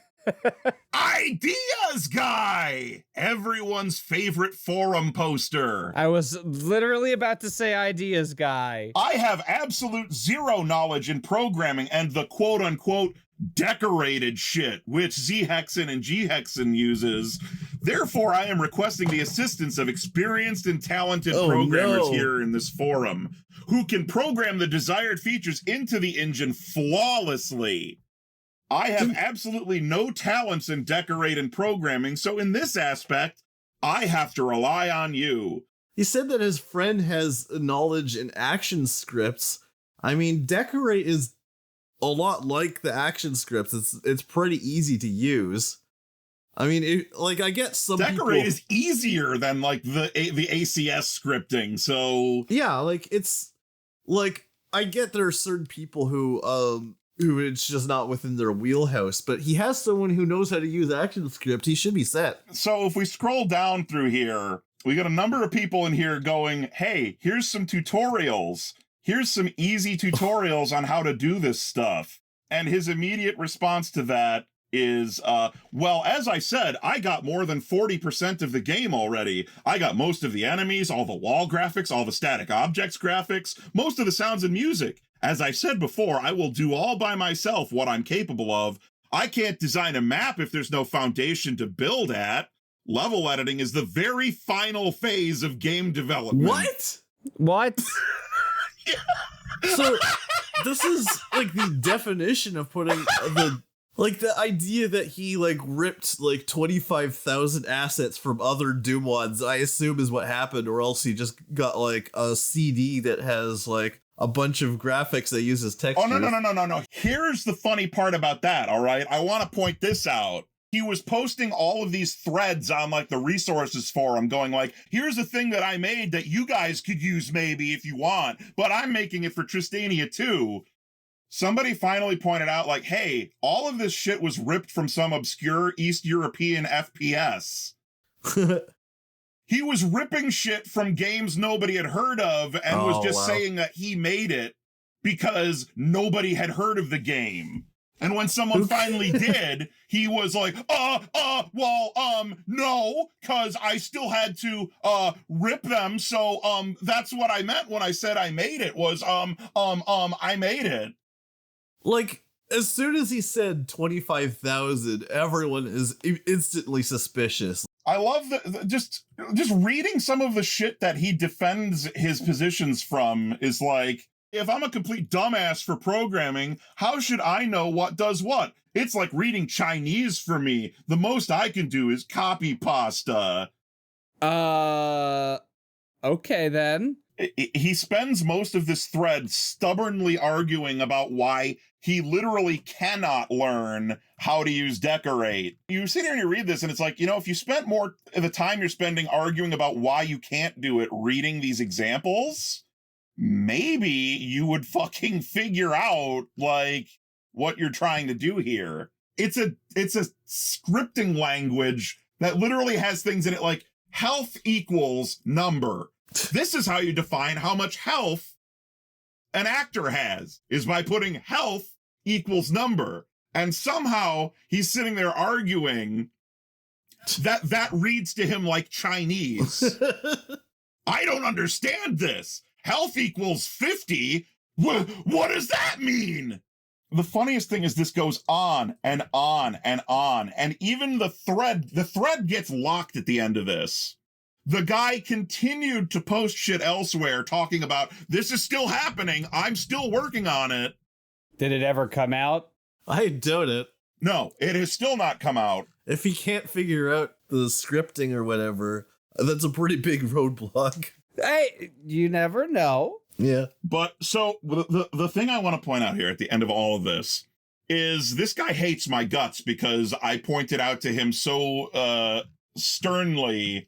Ideas Guy! Everyone's favorite forum poster. I was literally about to say Ideas Guy. I have absolute zero knowledge in programming and the quote-unquote decorated shit, which Z-Hexen and G-Hexen uses. Therefore, I am requesting the assistance of experienced and talented programmers here in this forum, who can program the desired features into the engine flawlessly. I have absolutely no talents in decorate and programming, so in this aspect, I have to rely on you. He said that his friend has knowledge in action scripts. I mean, decorate is a lot like the action scripts. It's pretty easy to use. I mean, I get some decorate people... is easier than like the ACS scripting. So yeah, like it's like I get there are certain people who it's just not within their wheelhouse, but he has someone who knows how to use ActionScript. He should be set. So if we scroll down through here, we got a number of people in here going, hey, here's some tutorials. Here's some easy tutorials on how to do this stuff. And his immediate response to that is, well, as I said, I got more than 40% of the game already. I got most of the enemies, all the wall graphics, all the static objects graphics, most of the sounds and music. As I said before, I will do all by myself what I'm capable of. I can't design a map if there's no foundation to build at. Level editing is the very final phase of game development. What? So this is like the definition of putting Like, the idea that he, like, ripped, like, 25,000 assets from other Doom WODs, I assume is what happened, or else he just got, like, a CD that has, like, a bunch of graphics that uses textures. Oh, no. Here's the funny part about that, all right? I want to point this out. He was posting all of these threads on, like, the resources forum going, like, here's a thing that I made that you guys could use maybe if you want, but I'm making it for Tristania too. Somebody finally pointed out, like, hey, all of this shit was ripped from some obscure East European FPS. He was ripping shit from games nobody had heard of and was just saying that he made it because nobody had heard of the game. And when someone finally did, he was like, no, because I still had to rip them. So that's what I meant when I said I made it was I made it. Like, as soon as he said 25,000, everyone is instantly suspicious. I love just reading some of the shit that he defends his positions from is like, if I'm a complete dumbass for programming, how should I know what does what? It's like reading Chinese for me. The most I can do is copy pasta. Okay then. He spends most of this thread stubbornly arguing about why he literally cannot learn how to use decorate. You sit here and you read this and it's like, you know, if you spent more of the time you're spending arguing about why you can't do it reading these examples, maybe you would fucking figure out, like, what you're trying to do here. It's a scripting language that literally has things in it like health equals number. This is how you define how much health an actor has, is by putting health equals number. And somehow he's sitting there arguing that reads to him like Chinese. I don't understand this. Health equals 50? What does that mean? The funniest thing is this goes on and on and on. And even the thread gets locked at the end of this. The guy continued to post shit elsewhere talking about, this is still happening. I'm still working on it. Did it ever come out? I doubt it. No, it has still not come out. If he can't figure out the scripting or whatever, that's a pretty big roadblock. Hey, you never know. Yeah. But so the thing I want to point out here at the end of all of this is this guy hates my guts because I pointed out to him so sternly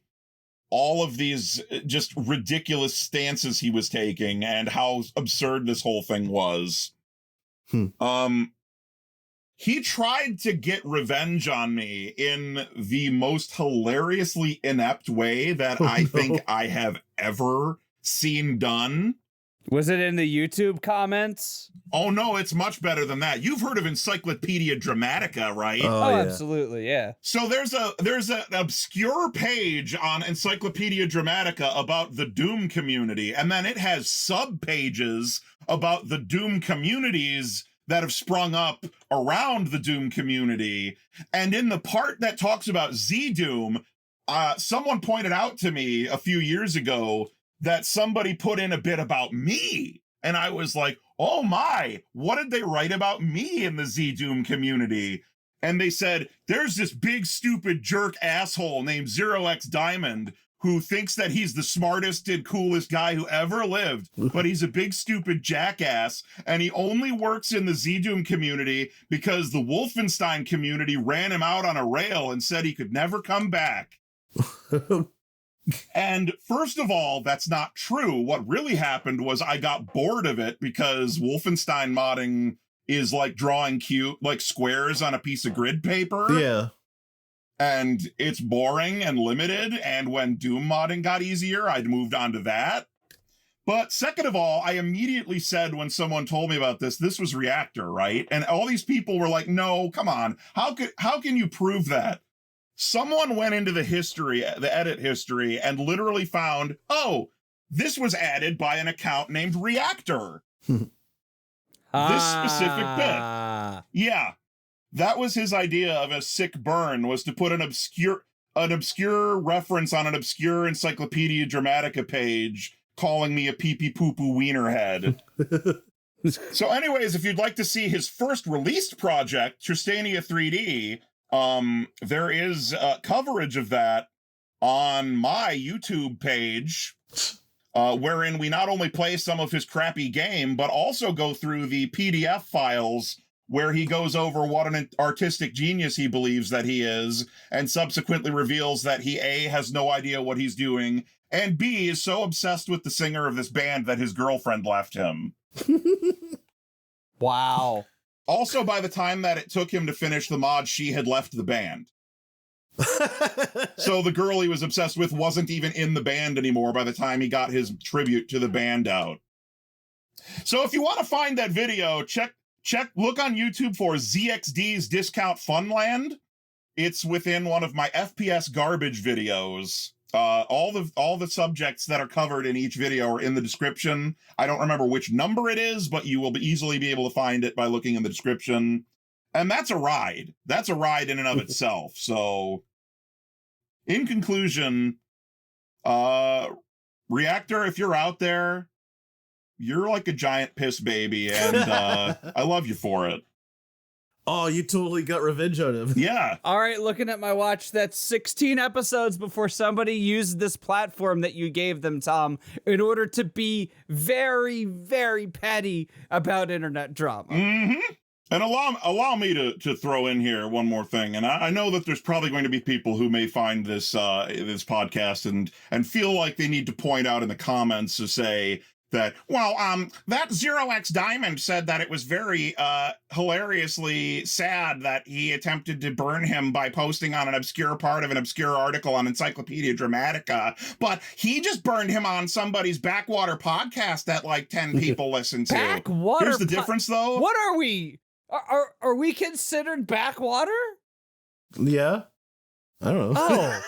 all of these just ridiculous stances he was taking and how absurd this whole thing was. He tried to get revenge on me in the most hilariously inept way that I think I have ever seen done. Was it in the YouTube comments? Oh, no, it's much better than that. You've heard of Encyclopedia Dramatica, right? Oh, yeah. Absolutely, yeah. So there's an obscure page on Encyclopedia Dramatica about the Doom community, and then it has sub-pages about the Doom communities that have sprung up around the Doom community. And in the part that talks about Z-Doom, someone pointed out to me a few years ago that somebody put in a bit about me. And I was like, oh my, what did they write about me in the Z-Doom community? And they said, there's this big, stupid jerk asshole named Zero X Diamond who thinks that he's the smartest and coolest guy who ever lived, but he's a big, stupid jackass, and he only works in the Z-Doom community because the Wolfenstein community ran him out on a rail and said he could never come back. And first of all, that's not true. What really happened was I got bored of it because Wolfenstein modding is like drawing cute, like squares on a piece of grid paper. Yeah. And it's boring and limited. And when Doom modding got easier, I'd moved on to that. But second of all, I immediately said when someone told me about this was Reactor, right? And all these people were like, no, come on. How can you prove that? Someone went into the edit history, and literally found, oh, this was added by an account named Reactor. This specific bit. Yeah. That was his idea of a sick burn, was to put an obscure reference on an obscure Encyclopedia Dramatica page calling me a pee-pee poo-poo wiener head. So anyways, if you'd like to see his first released project, Tristania 3D, there is coverage of that on my YouTube page, wherein we not only play some of his crappy game, but also go through the PDF files where he goes over what an artistic genius he believes that he is, and subsequently reveals that he A, has no idea what he's doing, and B, is so obsessed with the singer of this band that his girlfriend left him. Wow. Also, by the time that it took him to finish the mod, she had left the band. So the girl he was obsessed with wasn't even in the band anymore by the time he got his tribute to the band out. So if you want to find that video, look on YouTube for ZXD's Discount Funland. It's within one of my FPS garbage videos. All the subjects that are covered in each video are in the description. I don't remember which number it is, but you will easily be able to find it by looking in the description. And that's a ride. That's a ride in and of itself. So, in conclusion, Reactor, if you're out there, you're like a giant piss baby, and I love you for it. Oh, you totally got revenge on him. Yeah. All right, looking at my watch, that's 16 episodes before somebody used this platform that you gave them, Tom, in order to be very, very petty about internet drama. Mm-hmm. And allow me to throw in here one more thing. And I know that there's probably going to be people who may find this this podcast and feel like they need to point out in the comments to say that, well, that 0x Diamond said that it was very hilariously sad that he attempted to burn him by posting on an obscure part of an obscure article on Encyclopedia Dramatica, but he just burned him on somebody's Backwater podcast that like 10 people listen to. Backwater. Here's the difference, though. What are we? Are we considered backwater? Yeah. I don't know. Oh,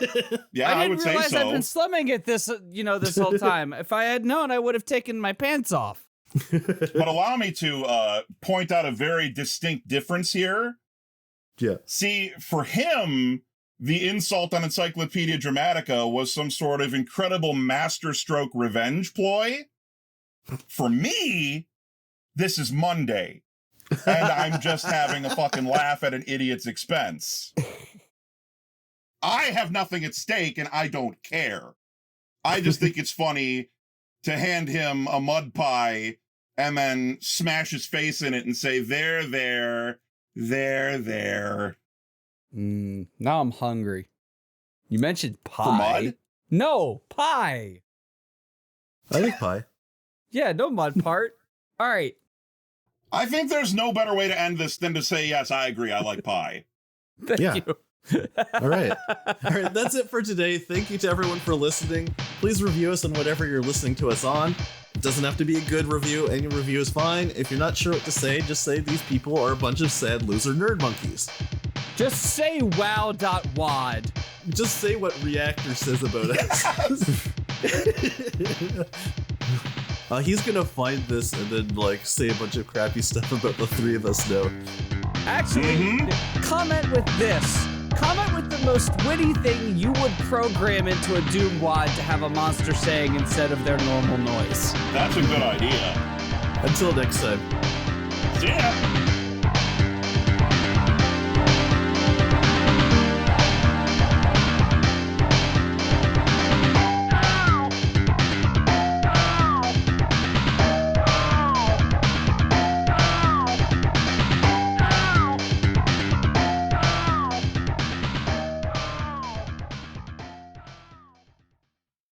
Yeah, I would say realize so. I've been slumming it this whole time. If I had known, I would have taken my pants off. But allow me to point out a very distinct difference here. Yeah. See, for him, the insult on Encyclopedia Dramatica was some sort of incredible masterstroke revenge ploy. For me, this is Monday, and I'm just having a fucking laugh at an idiot's expense. I have nothing at stake, and I don't care. I just think it's funny to hand him a mud pie and then smash his face in it and say, there. Now I'm hungry. You mentioned pie. For mud? No, pie. I think pie. Yeah, no mud part. All right. I think there's no better way to end this than to say, yes, I agree, I like pie. Thank you. All right. That's it for today. Thank you to everyone for listening. Please review us on whatever you're listening to us on. It doesn't have to be a good review. Any review is fine. If you're not sure what to say, just say these people are a bunch of sad loser nerd monkeys. Just say WOW.wad. Just say what Reactor says about us. He's gonna find this and then like say a bunch of crappy stuff about the three of us now. Actually, comment with this. Comment with the most witty thing you would program into a Doom WOD to have a monster saying instead of their normal noise. That's a good idea. Until next time. See ya!